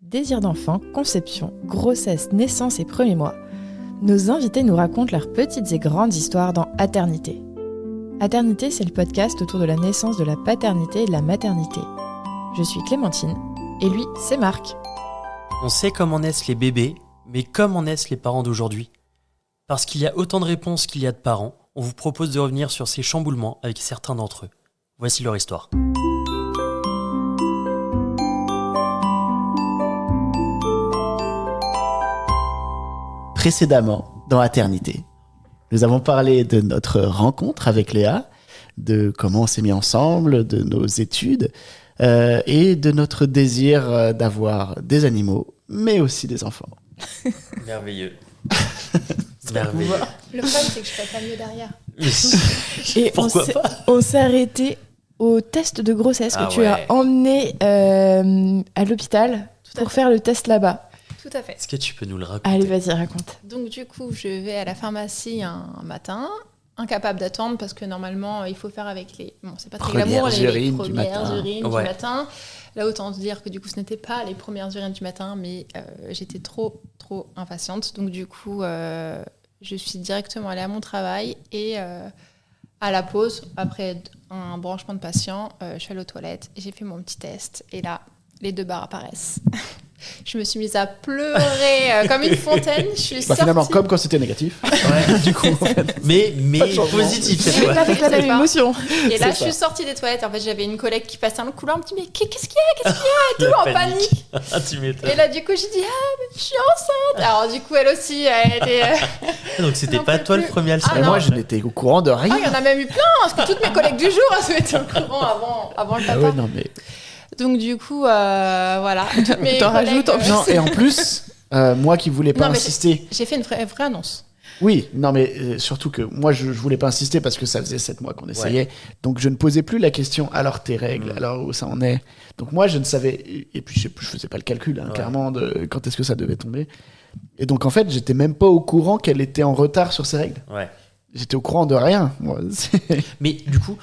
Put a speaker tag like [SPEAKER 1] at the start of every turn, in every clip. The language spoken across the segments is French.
[SPEAKER 1] Désir d'enfant, conception, grossesse, naissance et premiers mois. Nos invités nous racontent leurs petites et grandes histoires dans Aternité. Aternité, c'est le podcast autour de la naissance, de la paternité et de la maternité. Je suis Clémentine, et lui, c'est Marc.
[SPEAKER 2] On sait comment naissent les bébés, mais comment naissent les parents d'aujourd'hui ? Parce qu'il y a autant de réponses qu'il y a de parents, on vous propose de revenir sur ces chamboulements avec certains d'entre eux. Voici leur histoire.
[SPEAKER 3] Précédemment, dans Aternité, nous avons parlé de notre rencontre avec Léa, de comment on s'est mis ensemble, de nos études et de notre désir d'avoir des animaux, mais aussi des enfants.
[SPEAKER 2] Merveilleux. Merveilleux.
[SPEAKER 4] Le problème, c'est que je ferais pas mieux derrière.
[SPEAKER 1] Et
[SPEAKER 2] Pourquoi pas ?
[SPEAKER 1] on s'est arrêté au test de grossesse que tu as emmené à l'hôpital pour faire le test là-bas.
[SPEAKER 4] Tout à fait.
[SPEAKER 2] Est-ce que tu peux nous le raconter ?
[SPEAKER 1] Allez, vas-y, raconte.
[SPEAKER 4] Donc du coup, je vais à la pharmacie un matin, incapable d'attendre parce que normalement, il faut faire avec les... Bon, c'est pas très glamour, les premières urines du matin. Là, autant se dire que du coup, ce n'était pas les premières urines du matin, mais j'étais trop impatiente. Donc du coup, je suis directement allée à mon travail et à la pause, après un branchement de patient, je suis allée aux toilettes et j'ai fait mon petit test. Et là, les 2 barres apparaissent. Je me suis mise à pleurer comme une fontaine. Je suis sortie...
[SPEAKER 3] Finalement, comme quand c'était négatif.
[SPEAKER 2] Ouais, du coup, en fait. Mais positif cette fois.
[SPEAKER 1] Pas avec la même émotion.
[SPEAKER 4] Et là, je suis sortie des toilettes. En fait, j'avais une collègue qui passait dans le couloir, elle me dit mais qu'est-ce qu'il y a et tout, en panique.
[SPEAKER 2] Tu m'étonnes.
[SPEAKER 4] Et là, du coup, j'ai dit mais je suis enceinte. Alors du coup, elle aussi, elle était.
[SPEAKER 2] Donc c'était pas toi le premier à le
[SPEAKER 3] Mais
[SPEAKER 2] savoir.
[SPEAKER 3] moi, je n'étais au courant de rien.
[SPEAKER 4] Il y en a même eu plein, parce que toutes mes collègues du jour se mettaient au courant avant le papa.
[SPEAKER 3] Ouais, non, mais...
[SPEAKER 4] Donc du coup, voilà.
[SPEAKER 1] T'en rajoutes en plus.
[SPEAKER 3] Non, et en plus, moi qui voulais pas insister...
[SPEAKER 4] J'ai fait une vraie annonce.
[SPEAKER 3] Oui, non, mais surtout que moi, je voulais pas insister parce que ça faisait 7 mois qu'on essayait. Ouais. Donc, je ne posais plus la question, alors tes règles, alors où ça en est. Donc, moi, je ne savais... Et puis, je faisais pas le calcul, clairement, de quand est-ce que ça devait tomber. Et donc, en fait, j'étais même pas au courant qu'elle était en retard sur ses règles.
[SPEAKER 2] Ouais.
[SPEAKER 3] J'étais au courant de rien. Moi.
[SPEAKER 2] Mais du coup,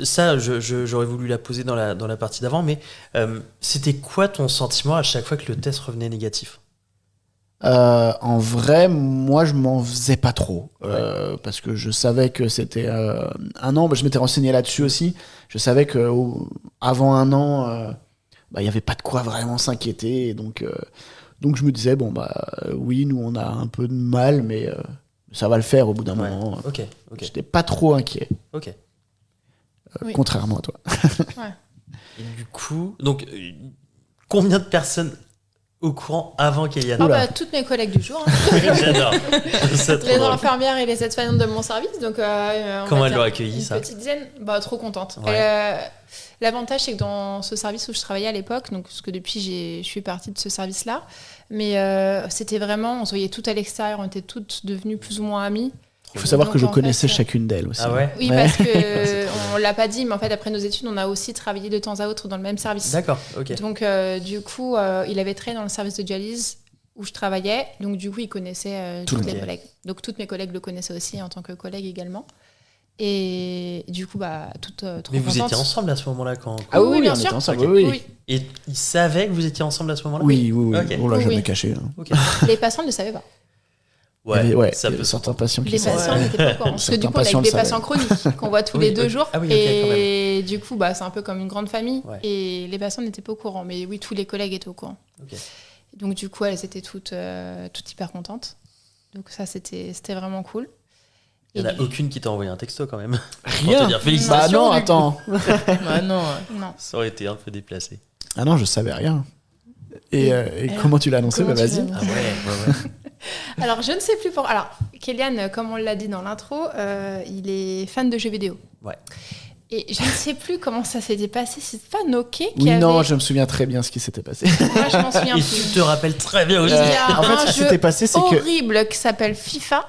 [SPEAKER 2] ça, j'aurais voulu la poser dans la partie d'avant, mais c'était quoi ton sentiment à chaque fois que le test revenait négatif ?
[SPEAKER 3] En vrai, moi, je m'en faisais pas trop. Parce que je savais que c'était 1 an. Je m'étais renseigné là-dessus aussi. Je savais qu'avant 1 an, il n'y avait pas de quoi vraiment s'inquiéter. Et donc je me disais, oui, nous, on a un peu de mal, mais ça va le faire au bout d'un moment.
[SPEAKER 2] Ok.
[SPEAKER 3] J'étais pas trop inquiet.
[SPEAKER 2] Ok.
[SPEAKER 3] Contrairement à toi.
[SPEAKER 4] Ouais.
[SPEAKER 2] Et du coup, donc, combien de personnes au courant avant qu'Eliane...
[SPEAKER 4] Toutes mes collègues du jour. Hein.
[SPEAKER 2] J'adore.
[SPEAKER 4] Les infirmières et les aides-soignantes de mon service. Donc,
[SPEAKER 2] comment elles l'ont accueilli, ça ?
[SPEAKER 4] Une petite dizaine. Trop contente.
[SPEAKER 2] Ouais.
[SPEAKER 4] L'avantage, c'est que dans ce service où je travaillais à l'époque, donc, parce que depuis, je suis partie de ce service-là, mais c'était vraiment, on se voyait toutes à l'extérieur, on était toutes devenues plus ou moins amies.
[SPEAKER 3] Il faut savoir que je connaissais chacune d'elles aussi.
[SPEAKER 2] Ah ouais ?
[SPEAKER 4] Oui, parce qu'on ne l'a pas dit, mais en fait, après nos études, on a aussi travaillé de temps à autre dans le même service.
[SPEAKER 2] D'accord, ok.
[SPEAKER 4] Donc, du coup, il avait travaillé dans le service de dialyse où je travaillais. Donc, du coup, il connaissait toutes les collègues. Donc, toutes mes collègues le connaissaient aussi en tant que collègue également. Et du coup, toutes trop
[SPEAKER 2] Mais vous
[SPEAKER 4] contentes.
[SPEAKER 2] étiez ensemble à ce moment-là quand...
[SPEAKER 3] Ah oui,
[SPEAKER 4] bien
[SPEAKER 3] on
[SPEAKER 4] sûr.
[SPEAKER 3] était ensemble,
[SPEAKER 2] Okay.
[SPEAKER 3] oui.
[SPEAKER 2] Et ils savaient que vous étiez ensemble à ce moment-là ?
[SPEAKER 3] Oui.
[SPEAKER 2] Okay.
[SPEAKER 3] On l'a jamais
[SPEAKER 4] Oui.
[SPEAKER 3] caché.
[SPEAKER 2] Ok.
[SPEAKER 4] Les patients ne le savaient pas.
[SPEAKER 3] Ouais,
[SPEAKER 2] ça peut
[SPEAKER 3] certains patients qui
[SPEAKER 4] Les patients n'étaient pas au courant. Parce que du coup, on a des patients chroniques qu'on voit tous les 2 jours.
[SPEAKER 2] Ah oui,
[SPEAKER 4] et du coup, c'est un peu comme une grande famille.
[SPEAKER 2] Ouais.
[SPEAKER 4] Et les patients n'étaient pas au courant. Mais oui, tous les collègues étaient au courant.
[SPEAKER 2] Ok.
[SPEAKER 4] Donc du coup, elles étaient toutes hyper contentes. Donc ça, c'était vraiment cool.
[SPEAKER 2] Il n'y en a aucune qui t'a envoyé un texto quand même.
[SPEAKER 3] Rien.
[SPEAKER 2] Pour te dire félicitations.
[SPEAKER 3] Non, attends.
[SPEAKER 1] Non.
[SPEAKER 2] Ça aurait été un peu déplacé.
[SPEAKER 3] Ah non, je savais rien. Et comment tu l'as annoncé ? Vas-y.
[SPEAKER 2] Ah ouais.
[SPEAKER 4] Alors, je ne sais plus pourquoi. Alors, Kélian, comme on l'a dit dans l'intro, il est fan de jeux vidéo.
[SPEAKER 2] Ouais.
[SPEAKER 4] Et je ne sais plus comment ça s'était passé. C'est pas Noké qui
[SPEAKER 3] Oui,
[SPEAKER 4] avait...
[SPEAKER 3] non, je me souviens très bien ce qui s'était passé.
[SPEAKER 4] Moi, je m'en souviens
[SPEAKER 2] Et
[SPEAKER 4] plus.
[SPEAKER 2] tu te rappelles très bien aussi.
[SPEAKER 4] Il y a
[SPEAKER 3] en fait,
[SPEAKER 4] un
[SPEAKER 3] ce qui
[SPEAKER 4] jeu
[SPEAKER 3] s'était passé, c'est que...
[SPEAKER 4] horrible qui s'appelle FIFA.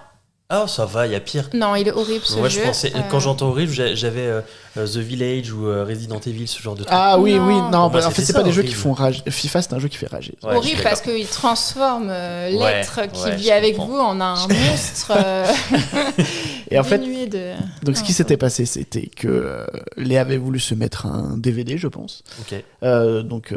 [SPEAKER 2] Ah, ça va, il y a pire.
[SPEAKER 4] Non, il est horrible ce
[SPEAKER 2] Moi,
[SPEAKER 4] jeu.
[SPEAKER 2] je pensais, quand j'entends horrible, j'avais The Village ou Resident Evil, ce genre de truc.
[SPEAKER 3] Ah oui,
[SPEAKER 4] Non.
[SPEAKER 3] en
[SPEAKER 2] Moi,
[SPEAKER 3] fait,
[SPEAKER 2] c'était
[SPEAKER 3] c'est
[SPEAKER 2] ça,
[SPEAKER 3] pas des jeux
[SPEAKER 2] horrible.
[SPEAKER 3] qui font rage. FIFA, c'est un jeu qui fait rager.
[SPEAKER 2] Ouais,
[SPEAKER 4] horrible parce qu'il transforme l'être qui
[SPEAKER 2] ouais,
[SPEAKER 4] vit
[SPEAKER 2] je
[SPEAKER 4] avec
[SPEAKER 2] comprends.
[SPEAKER 4] vous en un monstre
[SPEAKER 3] Et en fait,
[SPEAKER 4] dénué de...
[SPEAKER 3] Donc ce qui s'était passé, c'était que Léa avait voulu se mettre un DVD, je pense.
[SPEAKER 2] Ok.
[SPEAKER 3] Donc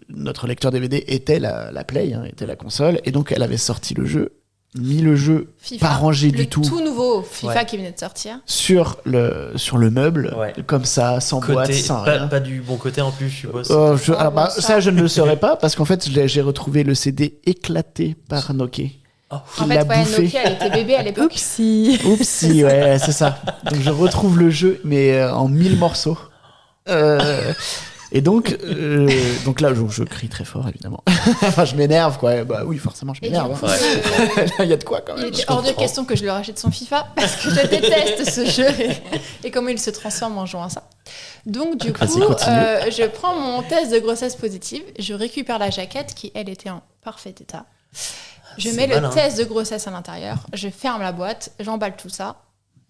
[SPEAKER 3] notre lecteur DVD était la Play, était la console, et donc elle avait sorti le jeu, mis le jeu
[SPEAKER 4] FIFA,
[SPEAKER 3] pas rangé du tout.
[SPEAKER 4] Le tout nouveau FIFA qui venait de sortir.
[SPEAKER 3] Sur le meuble, comme ça, sans boîte, sans rien.
[SPEAKER 2] Pas du bon côté en plus, je suppose.
[SPEAKER 3] Ça, je ne le saurais pas, parce qu'en fait, j'ai retrouvé le CD éclaté par Nokia.
[SPEAKER 4] En fait, Nokia, elle était bébé à l'époque.
[SPEAKER 1] Oupsie,
[SPEAKER 3] ouais, c'est ça. Donc je retrouve le jeu, mais en 1000 morceaux. Et donc là, je crie très fort, évidemment. Enfin, je m'énerve, quoi. Bah oui, forcément, je m'énerve. Il y a de quoi, quand même.
[SPEAKER 4] Il était hors de question que je lui rachète son FIFA, parce que je déteste ce jeu et comment il se transforme en jouant à ça. Donc, du coup, je prends mon test de grossesse positive, je récupère la jaquette qui, elle, était en parfait état. Je mets le test de grossesse à l'intérieur, je ferme la boîte, j'emballe tout ça.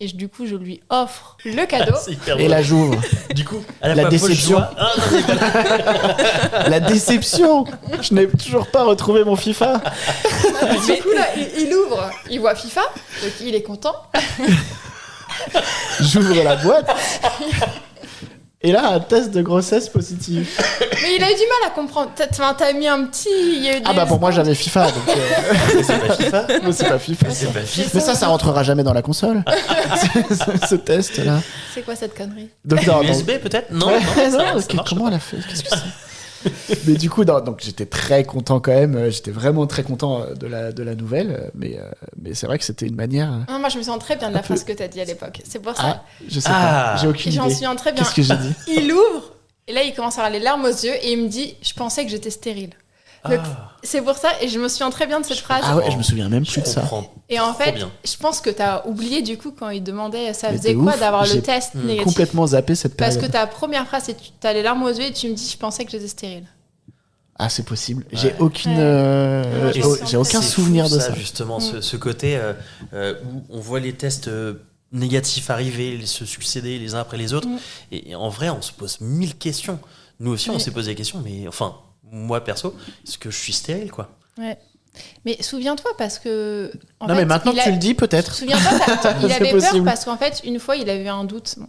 [SPEAKER 4] Et du coup, je lui offre le cadeau.
[SPEAKER 3] Et la j'ouvre.
[SPEAKER 2] Du coup, à
[SPEAKER 3] la déception. La déception. Je n'ai toujours pas retrouvé mon FIFA.
[SPEAKER 4] Du coup, là, il ouvre, il voit FIFA, donc il est content.
[SPEAKER 3] J'ouvre la boîte. Et là, un test de grossesse positif.
[SPEAKER 4] Mais il a eu du mal à comprendre. T'as mis un petit...
[SPEAKER 3] pour moi, j'avais FIFA. Donc
[SPEAKER 2] c'est pas FIFA.
[SPEAKER 3] Mais c'est pas FIFA. Mais ça rentrera jamais dans la console. Ce test-là.
[SPEAKER 4] C'est quoi cette connerie?
[SPEAKER 2] Donc, USB peut-être? Non,
[SPEAKER 3] comment elle a fait? Qu'est-ce que c'est? Mais du coup, donc j'étais très content quand même. J'étais vraiment très content de la nouvelle. Mais c'est vrai que c'était une manière.
[SPEAKER 4] Non, moi, je me sens très bien de la phrase que t'as dit à l'époque. C'est pour ça.
[SPEAKER 3] Je sais pas. J'ai aucune idée.
[SPEAKER 4] J'en souviens très bien.
[SPEAKER 3] Qu'est-ce que j'ai dit?
[SPEAKER 4] Il ouvre et là, il commence à avoir les larmes aux yeux et il me dit, je pensais que j'étais stérile. Donc, c'est pour ça, et je me souviens très bien de cette phrase.
[SPEAKER 3] Ah ouais, je me souviens même plus de ça.
[SPEAKER 4] Et en fait, je pense que t'as oublié du coup quand il demandait ça faisait quoi d'avoir le test négatif.
[SPEAKER 3] Complètement zappé cette période.
[SPEAKER 4] Parce que ta première phrase, c'est t'as les larmes aux yeux et tu me dis, je pensais que j'étais stérile.
[SPEAKER 3] Ah, c'est possible. J'ai aucun souvenir de ça.
[SPEAKER 2] Justement, ce côté où on voit les tests négatifs arriver, se succéder les uns après les autres. Et en vrai, on se pose 1000 questions. Nous aussi, on s'est posé des questions, mais enfin, moi perso, est-ce que je suis stérile, quoi?
[SPEAKER 4] Ouais. Mais souviens-toi parce que...
[SPEAKER 3] mais maintenant que tu le dis, peut-être.
[SPEAKER 4] Souviens-toi, il avait peur parce qu'en fait, une fois, il avait un doute. Bon,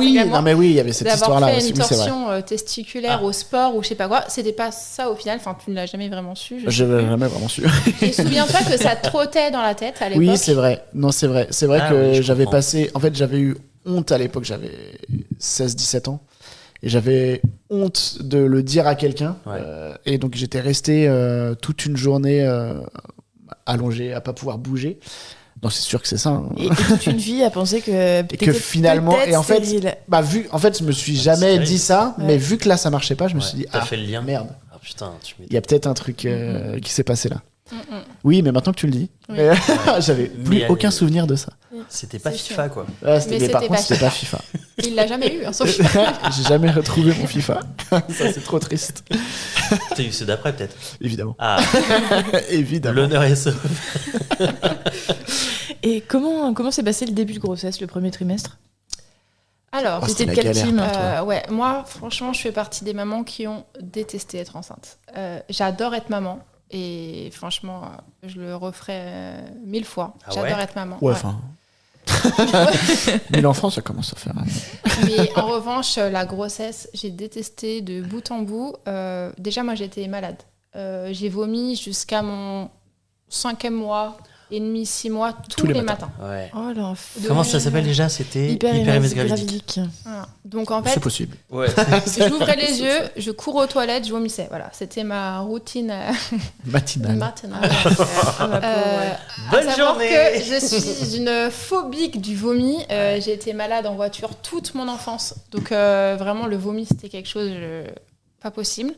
[SPEAKER 3] il y avait cette histoire-là.
[SPEAKER 4] D'avoir fait une torsion testiculaire au sport ou je sais pas quoi. C'était pas ça au final. Enfin, tu ne l'as jamais vraiment su.
[SPEAKER 3] Je l'ai jamais vraiment su.
[SPEAKER 4] Et souviens-toi que ça trottait dans la tête à l'époque.
[SPEAKER 3] Oui, c'est vrai. Non, c'est vrai. C'est vrai que j'avais passé... En fait, j'avais eu honte à l'époque. J'avais 16-17 ans. Et j'avais honte de le dire à quelqu'un. Et donc, j'étais resté toute une journée allongé, à pas pouvoir bouger. Donc, c'est sûr que c'est ça. Hein.
[SPEAKER 1] Et toute une vie à penser que
[SPEAKER 3] finalement... Et en fait, je me suis jamais dit ça. Mais vu que là, ça marchait pas, je me suis dit,
[SPEAKER 2] fait le lien.
[SPEAKER 3] Merde.
[SPEAKER 2] Ah putain,
[SPEAKER 3] il y a peut-être un truc qui s'est passé là. Oui, mais maintenant que tu le dis, j'avais plus aucun souvenir de ça.
[SPEAKER 2] C'était pas FIFA, quoi.
[SPEAKER 3] Par contre, c'était pas FIFA.
[SPEAKER 4] Il l'a jamais eu, son FIFA.
[SPEAKER 3] J'ai jamais retrouvé mon FIFA. Ça, c'est trop triste.
[SPEAKER 2] T'as eu ceux d'après, peut-être?
[SPEAKER 3] Évidemment.
[SPEAKER 2] Évidemment. L'honneur est sauf.
[SPEAKER 1] Et comment s'est passé le début de grossesse, le premier trimestre?
[SPEAKER 4] Alors,
[SPEAKER 1] c'était de quel team?
[SPEAKER 4] Moi, franchement, je fais partie des mamans qui ont détesté être enceinte. J'adore être maman. Et franchement, je le referai 1000 fois. J'adore être maman.
[SPEAKER 3] Ouais, enfin... 1000 enfants, ça commence à faire...
[SPEAKER 4] Mais en revanche, la grossesse, j'ai détesté de bout en bout. Déjà, moi, j'étais malade. J'ai vomi jusqu'à mon 5e mois et demi, 6 mois, tous les matins.
[SPEAKER 2] Ouais.
[SPEAKER 1] Oh l'enfer.
[SPEAKER 2] Comment ça s'appelle déjà? C'était hyperémèse gravidique.
[SPEAKER 4] Voilà. Donc en fait,
[SPEAKER 3] c'est possible.
[SPEAKER 2] Ouais.
[SPEAKER 4] J'ouvrais les yeux, je cours aux toilettes, je vomissais. Voilà, c'était ma routine
[SPEAKER 3] matinale.
[SPEAKER 2] Bonne journée.
[SPEAKER 4] Que je suis une phobique du vomi. J'ai été malade en voiture toute mon enfance. Donc vraiment, le vomi, c'était quelque chose pas possible.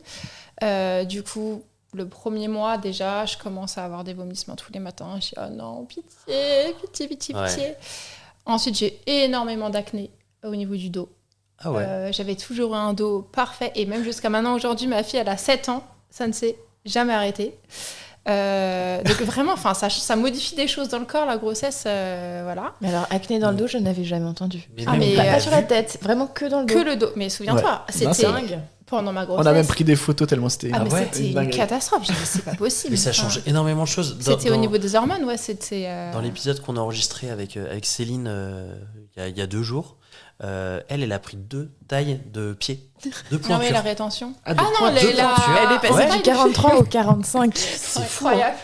[SPEAKER 4] Du coup, le premier mois, déjà, je commence à avoir des vomissements tous les matins. Je dis, oh non, pitié. Ensuite, j'ai énormément d'acné au niveau du dos.
[SPEAKER 2] Ah ouais.
[SPEAKER 4] J'avais toujours un dos parfait. Et même jusqu'à maintenant, aujourd'hui, ma fille, elle a 7 ans. Ça ne s'est jamais arrêté. Donc vraiment, ça modifie des choses dans le corps, la grossesse, voilà.
[SPEAKER 1] Mais alors, acné dans le dos, je n'avais jamais entendu.
[SPEAKER 2] Mais
[SPEAKER 1] pas sur la tête, vraiment que dans le dos.
[SPEAKER 4] Que le dos. Mais souviens-toi, c'était
[SPEAKER 1] dingue.
[SPEAKER 4] Pendant ma grossesse.
[SPEAKER 3] On a même pris des photos tellement c'était...
[SPEAKER 4] c'était une catastrophe. J'ai dit, c'est pas possible.
[SPEAKER 2] Mais ça change énormément de choses.
[SPEAKER 4] C'était au niveau des hormones, c'était...
[SPEAKER 2] Dans l'épisode qu'on a enregistré avec Céline il y a 2 jours. Elle a pris 2 tailles de pied. 2 pointures.
[SPEAKER 4] Non, mais la rétention.
[SPEAKER 3] Ah
[SPEAKER 4] non,
[SPEAKER 1] elle est passée du 43 au 45.
[SPEAKER 4] C'est incroyable.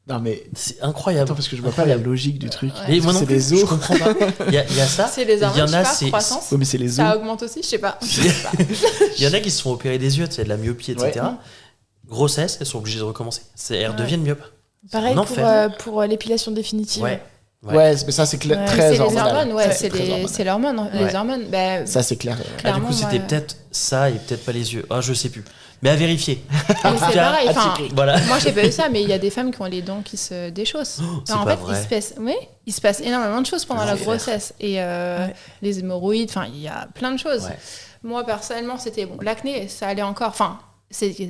[SPEAKER 3] Non, mais
[SPEAKER 2] c'est incroyable.
[SPEAKER 3] Attends, parce que je vois pas la logique du truc.
[SPEAKER 2] Mais moi non
[SPEAKER 3] c'est
[SPEAKER 2] plus,
[SPEAKER 3] des os.
[SPEAKER 2] je comprends pas. Il y a ça.
[SPEAKER 4] C'est les hormones,
[SPEAKER 2] il y en a,
[SPEAKER 4] c'est croissance.
[SPEAKER 3] Oui, mais c'est les os.
[SPEAKER 4] Ça augmente aussi, je sais pas.
[SPEAKER 2] Il y en a qui se font opérer des yeux, tu sais, de la myopie, etc.
[SPEAKER 3] Ouais.
[SPEAKER 2] Grossesse, elles sont obligées de recommencer. Elles redeviennent myopes.
[SPEAKER 1] Pareil pour l'épilation définitive.
[SPEAKER 2] Ouais.
[SPEAKER 3] Ouais, mais ça c'est très
[SPEAKER 4] c'est les
[SPEAKER 3] hormonal.
[SPEAKER 4] hormones, c'est l'hormone, les hormones. Bah,
[SPEAKER 3] ça c'est clair.
[SPEAKER 2] Du coup, c'était peut-être ça et peut-être pas les yeux. Je sais plus. Mais à vérifier.
[SPEAKER 4] Mais c'est pareil.
[SPEAKER 2] Voilà.
[SPEAKER 4] Moi, j'ai pas eu ça, mais il y a des femmes qui ont les dents qui se déchaussent.
[SPEAKER 2] C'est
[SPEAKER 4] en
[SPEAKER 2] pas
[SPEAKER 4] fait,
[SPEAKER 2] vrai.
[SPEAKER 4] il se passe énormément de choses pendant la grossesse. Et les hémorroïdes, il y a plein de choses. Ouais. Moi, personnellement, c'était bon. L'acné, ça allait encore. Enfin,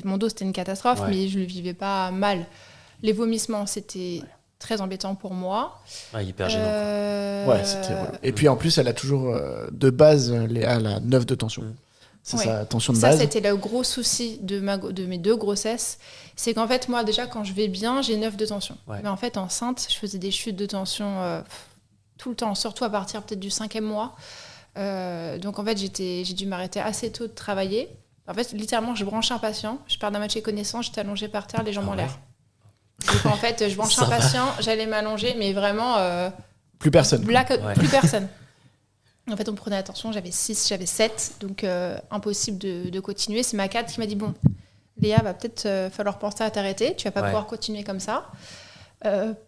[SPEAKER 4] mon dos, c'était une catastrophe, mais je le vivais pas mal. Les vomissements, c'était très embêtant pour moi.
[SPEAKER 2] Hyper gênant.
[SPEAKER 3] Ouais, c'était. Et puis en plus, elle a toujours de base, elle a 9 de tension. C'est sa tension de base.
[SPEAKER 4] Ça, c'était le gros souci de mes 2 grossesses. C'est qu'en fait, moi, déjà, quand je vais bien, j'ai 9 de tension. Ouais. Mais en fait, enceinte, je faisais des chutes de tension tout le temps, surtout à partir peut-être du 5e mois. Donc, en fait, j'ai dû m'arrêter assez tôt de travailler. En fait, littéralement, je branchais un patient, je perdais ma connaissance, j'étais allongée par terre, les jambes en l'air. Donc, en fait, je branchais un patient, j'allais m'allonger, mais vraiment...
[SPEAKER 3] plus personne.
[SPEAKER 4] Plus personne. En fait, on me prenait attention, j'avais 6, j'avais 7, donc impossible de continuer. C'est ma cadre qui m'a dit, bon, Léa, va peut-être falloir penser à t'arrêter, tu vas pas pouvoir continuer comme ça.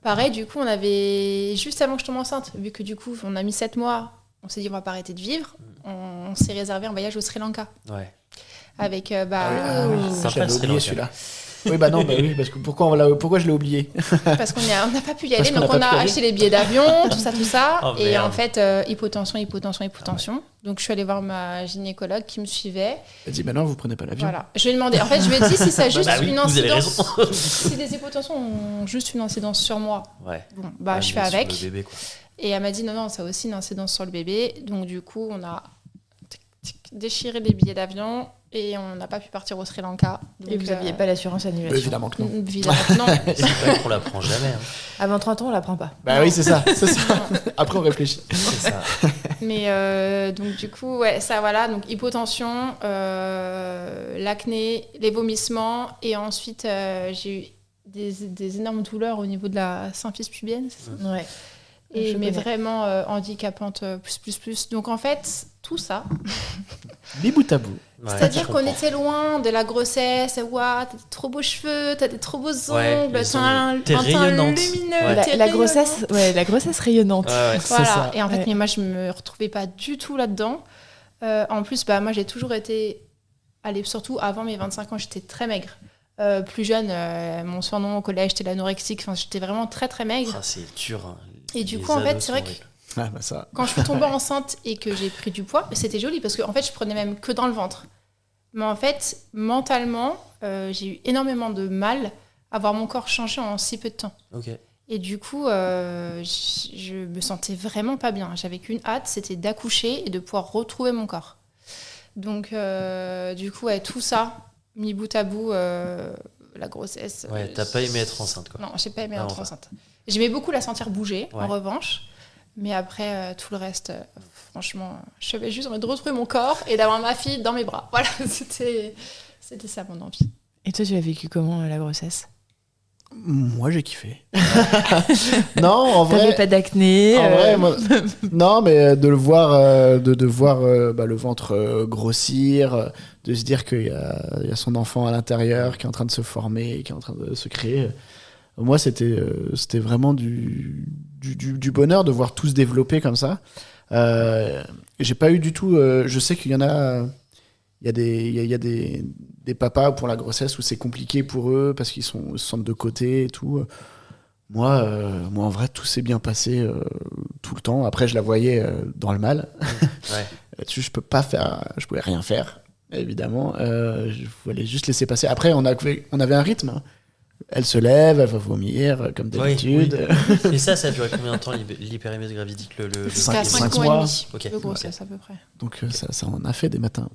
[SPEAKER 4] Pareil, du coup, on avait, juste avant que je tombe enceinte, vu que du coup, on a mis 7 mois, on s'est dit, on va pas arrêter de vivre, on s'est réservé un voyage au Sri Lanka.
[SPEAKER 2] Ouais.
[SPEAKER 4] Avec,
[SPEAKER 3] j'avais oublié celui-là. Oui, parce que pourquoi je l'ai oublié?
[SPEAKER 4] Parce qu'on n'a pas pu y aller, donc on a acheté les billets d'avion, tout ça. Et en fait, hypotension. Donc je suis allée voir ma gynécologue qui me suivait.
[SPEAKER 3] Elle dit, maintenant vous prenez pas l'avion.
[SPEAKER 4] Voilà. Je lui ai demandé, en fait, je lui ai dit si ça a juste une incidence.
[SPEAKER 2] Vous avez raison.
[SPEAKER 4] Si les hypotensions ont juste une incidence sur moi, bon, je fais avec.
[SPEAKER 2] Le bébé, quoi.
[SPEAKER 4] Et elle m'a dit, non, ça a aussi une incidence sur le bébé. Donc du coup, on a déchiré les billets d'avion. Et on n'a pas pu partir au Sri Lanka. Donc,
[SPEAKER 1] et vous n'aviez pas l'assurance annulation?
[SPEAKER 3] Évidemment que non.
[SPEAKER 4] Évidemment que non.
[SPEAKER 2] C'est pas qu'on la prend jamais.
[SPEAKER 1] Avant 30 ans, on la prend pas.
[SPEAKER 3] Oui, c'est ça. Après, on réfléchit.
[SPEAKER 2] C'est ça.
[SPEAKER 4] Mais donc, du coup, ça, voilà. Donc, hypotension, l'acné, les vomissements. Et ensuite, j'ai eu des énormes douleurs au niveau de la symphyse pubienne. C'est ça ?
[SPEAKER 1] Ouais.
[SPEAKER 4] Mais vraiment handicapante plus. Donc, en fait, tout ça...
[SPEAKER 3] Des bout à bout.
[SPEAKER 4] C'est-à-dire qu'on était loin de la grossesse. T'as des trop beaux cheveux, t'as des trop beaux ongles, t'as un teint lumineux.
[SPEAKER 1] La grossesse rayonnante.
[SPEAKER 4] Voilà. Ça. Et en fait, mais moi, je me retrouvais pas du tout là-dedans. En plus, moi, j'ai toujours été... surtout avant mes 25 ans, j'étais très maigre. Plus jeune, mon surnom au collège, j'étais l'anorexique. Enfin, j'étais vraiment très, très maigre.
[SPEAKER 2] C'est dur. Hein.
[SPEAKER 4] Et du coup, en fait, c'est vrai que quand je suis tombée enceinte et que j'ai pris du poids, c'était joli parce que en fait, je prenais même que dans le ventre. Mais en fait, mentalement, j'ai eu énormément de mal à voir mon corps changer en si peu de temps.
[SPEAKER 2] Okay.
[SPEAKER 4] Et du coup, je me sentais vraiment pas bien. J'avais qu'une hâte, c'était d'accoucher et de pouvoir retrouver mon corps. Donc, du coup, tout ça, mis bout à bout, la grossesse.
[SPEAKER 2] Ouais, t'as pas aimé être enceinte, quoi.
[SPEAKER 4] Non, j'ai pas aimé être enceinte. J'aimais beaucoup la sentir bouger, en revanche. Mais après, tout le reste, franchement, j'avais juste envie de retrouver mon corps et d'avoir ma fille dans mes bras. Voilà, c'était ça mon envie.
[SPEAKER 1] Et toi, tu l'as vécu comment, la grossesse?
[SPEAKER 3] Moi, j'ai kiffé. Non, en vrai...
[SPEAKER 1] T'avais pas d'acné
[SPEAKER 3] Non, mais de le voir, de voir le ventre grossir, de se dire qu'il y a son enfant à l'intérieur qui est en train de se former, qui est en train de se créer... Moi, c'était vraiment du bonheur de voir tout se développer comme ça. J'ai pas eu du tout... je sais qu'il y en a... Il y a des papas pour la grossesse où c'est compliqué pour eux parce qu'ils se sentent de côté et tout. Moi, en vrai, tout s'est bien passé tout le temps. Après, je la voyais dans le mal. Là-dessus, je pouvais rien faire, évidemment. Je voulais juste laisser passer. Après, on avait un rythme. Elle se lève, elle va vomir, comme d'habitude.
[SPEAKER 2] Oui. Et ça a duré combien de temps, l'hyperémèse gravidique
[SPEAKER 4] Jusqu'à 5 mois
[SPEAKER 2] okay.
[SPEAKER 4] de grossesse, à peu près.
[SPEAKER 3] Donc ça en a fait des matins.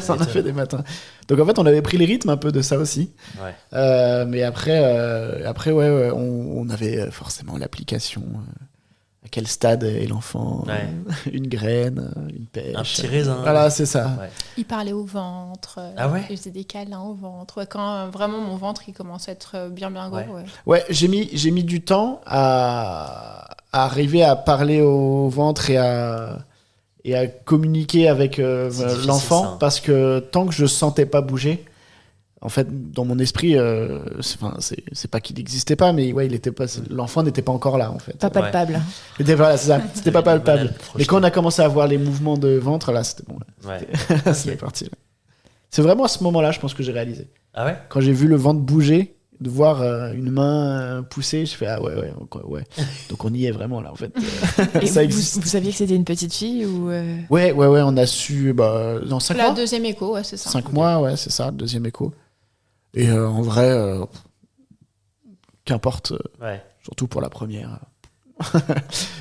[SPEAKER 3] Ça en a fait des matins. Donc en fait, on avait pris les rythmes un peu de ça aussi. Ouais. Mais après on avait forcément l'application à quel stade est l'enfant, une graine, une pêche.
[SPEAKER 2] Un petit raisin.
[SPEAKER 3] Voilà, c'est ça.
[SPEAKER 2] Ouais.
[SPEAKER 4] Il parlait au ventre.
[SPEAKER 2] Ah ouais?
[SPEAKER 4] Il faisait des câlins au ventre. Quand vraiment mon ventre il commence à être bien gros.
[SPEAKER 3] Ouais, j'ai mis du temps à arriver à parler au ventre et à communiquer avec l'enfant, parce que tant que je sentais pas bouger, en fait, dans mon esprit, c'est pas qu'il n'existait pas, mais il était pas, l'enfant n'était pas encore là, en fait.
[SPEAKER 1] Pas palpable.
[SPEAKER 3] Voilà, c'est ça. C'était pas palpable. Mais quand on a commencé à voir les mouvements de ventre, là, c'était bon. Là. C'est parti. Là. C'est vraiment à ce moment-là, je pense que j'ai réalisé.
[SPEAKER 2] Ah ouais?
[SPEAKER 3] Quand j'ai vu le ventre bouger, de voir une main pousser, je fais ah ouais. Donc on y est vraiment là, en fait.
[SPEAKER 1] Et ça existe. Vous saviez que c'était une petite fille ou
[SPEAKER 3] Ouais, on a su dans 5 mois.
[SPEAKER 4] La deuxième écho, c'est ça.
[SPEAKER 3] 5 mois, ouais, c'est ça, deuxième écho. Et en vrai, qu'importe, surtout pour la première.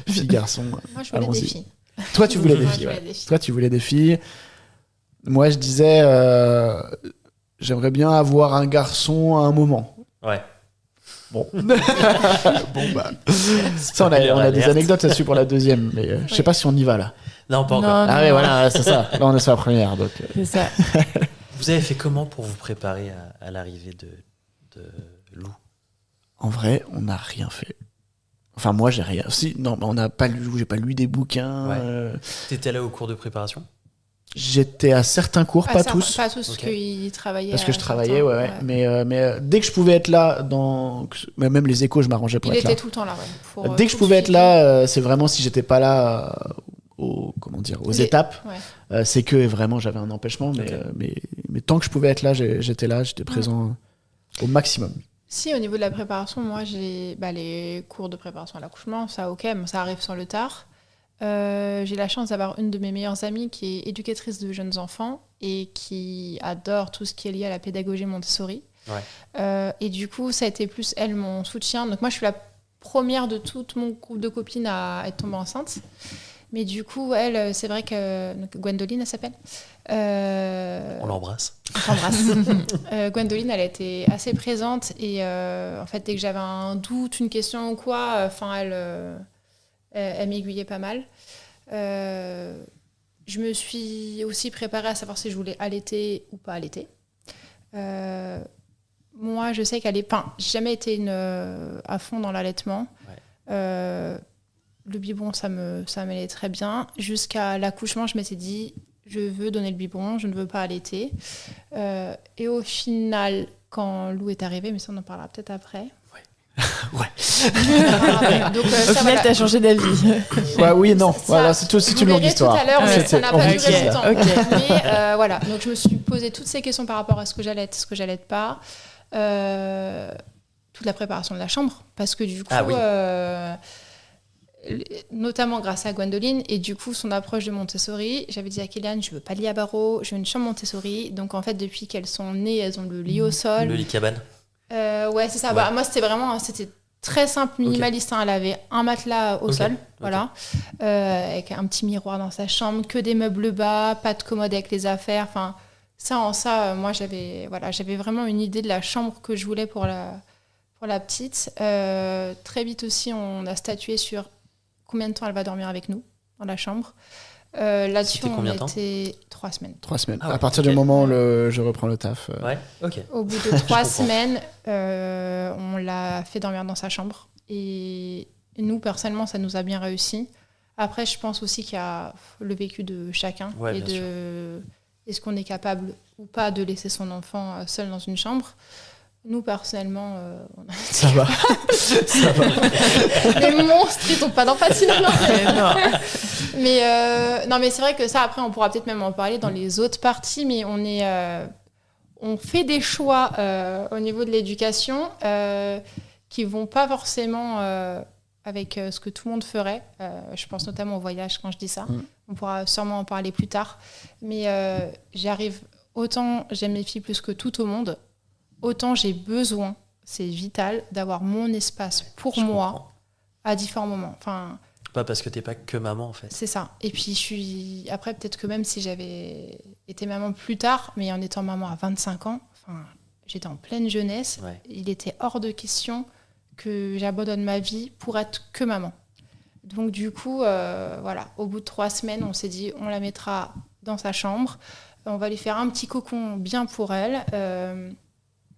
[SPEAKER 3] Fille, garçon.
[SPEAKER 4] Moi, je voulais des filles.
[SPEAKER 3] Toi, tu voulais des filles. Toi, tu voulais des filles. Moi, je disais, j'aimerais bien avoir un garçon à un moment.
[SPEAKER 2] Ouais.
[SPEAKER 3] Bon. Ça, on a des anecdotes là-dessus pour la deuxième, mais je sais pas si on y va là.
[SPEAKER 2] Non, pas encore.
[SPEAKER 3] Ah ouais, voilà, c'est ça. Là, on est sur la première, donc.
[SPEAKER 1] C'est ça.
[SPEAKER 2] Vous avez fait comment pour vous préparer à l'arrivée de Lou?
[SPEAKER 3] En vrai, on n'a rien fait. Enfin, moi, j'ai rien. Si, non, on n'a pas lu. J'ai pas lu des bouquins.
[SPEAKER 2] Ouais. T'étais là au cours de préparation?
[SPEAKER 3] J'étais à certains cours, pas tous.
[SPEAKER 4] Pas tous, parce qu'il travaillait.
[SPEAKER 3] Parce que je travaillais, ouais. Mais dès que je pouvais être là, même les échos, je m'arrangeais pour être là.
[SPEAKER 4] Il était tout le temps là, ouais.
[SPEAKER 3] Dès que je pouvais être là, c'est vraiment si j'étais pas là aux étapes, c'est que vraiment j'avais un empêchement. Mais tant que je pouvais être là, j'étais présent au maximum.
[SPEAKER 4] Si, au niveau de la préparation, moi, j'ai les cours de préparation à l'accouchement, ça, ok, mais ça arrive sur le tard. J'ai la chance d'avoir une de mes meilleures amies qui est éducatrice de jeunes enfants et qui adore tout ce qui est lié à la pédagogie Montessori.
[SPEAKER 2] Ouais.
[SPEAKER 4] Et du coup, ça a été plus elle mon soutien. Donc moi, je suis la première de tout mon groupe de copines à être tombée enceinte. Mais du coup, elle, c'est vrai que Gwendoline, elle s'appelle.
[SPEAKER 2] On l'embrasse.
[SPEAKER 4] On l'embrasse. Gwendoline, elle a été assez présente et en fait, dès que j'avais un doute, une question ou quoi, elle m'aiguillait pas mal. Je me suis aussi préparée à savoir si je voulais allaiter ou pas allaiter. Moi, je sais j'ai jamais été à fond dans l'allaitement. Ouais. Le biberon, ça m'allait très bien. Jusqu'à l'accouchement, je m'étais dit, je veux donner le biberon, je ne veux pas allaiter. Et au final, quand Lou est arrivé, mais ça, on en parlera peut-être après.
[SPEAKER 1] Donc, au final, t'as changé d'avis.
[SPEAKER 3] Oui, non. Voilà, c'est une longue histoire.
[SPEAKER 4] Tout à l'heure, mais ça n'a pas duré longtemps. Mais voilà, donc je me suis posé toutes ces questions par rapport à ce que j'allaite, ce que j'allaite pas. Toute la préparation de la chambre, parce que du coup, notamment grâce à Gwendoline et du coup son approche de Montessori, j'avais dit à Kéliane, je veux pas de lit à barreaux, je veux une chambre Montessori. Donc en fait, depuis qu'elles sont nées, elles ont le lit au sol.
[SPEAKER 2] Le lit cabane.
[SPEAKER 4] Ouais, c'est ça. Ouais. Moi, c'était très simple, minimaliste. Elle avait un matelas au sol, voilà, avec un petit miroir dans sa chambre, que des meubles bas, pas de commode avec les affaires. Enfin, moi, j'avais vraiment une idée de la chambre que je voulais pour la petite. Très vite aussi, on a statué sur combien de temps elle va dormir avec nous dans la chambre. Là-dessus, on était 3 semaines.
[SPEAKER 3] 3 semaines. À partir du moment où je reprends le taf.
[SPEAKER 2] Ouais, ok.
[SPEAKER 4] Au bout de 3 semaines, on l'a fait dormir dans sa chambre. Et nous, personnellement, ça nous a bien réussi. Après, je pense aussi qu'il y a le vécu de chacun est-ce qu'on est capable ou pas de laisser son enfant seul dans une chambre. Nous, personnellement,
[SPEAKER 3] ça va. Ça va.
[SPEAKER 4] Les monstres, ils sont pas d'empathie. Mais c'est vrai que ça, après, on pourra peut-être même en parler dans les autres parties, mais on fait des choix au niveau de l'éducation qui vont pas forcément avec ce que tout le monde ferait. Je pense notamment au voyage quand je dis ça. On pourra sûrement en parler plus tard. Mais autant j'aime les filles plus que tout au monde, autant j'ai besoin, c'est vital, d'avoir mon espace pour moi à différents moments. Enfin,
[SPEAKER 2] pas parce que t'es pas que maman, en fait.
[SPEAKER 4] C'est ça. Et puis, après, peut-être que même si j'avais été maman plus tard, mais en étant maman à 25 ans, j'étais en pleine jeunesse, il était hors de question que j'abandonne ma vie pour être que maman. Donc du coup, voilà, au bout de 3 semaines, on s'est dit, on la mettra dans sa chambre. On va lui faire un petit cocon bien pour elle.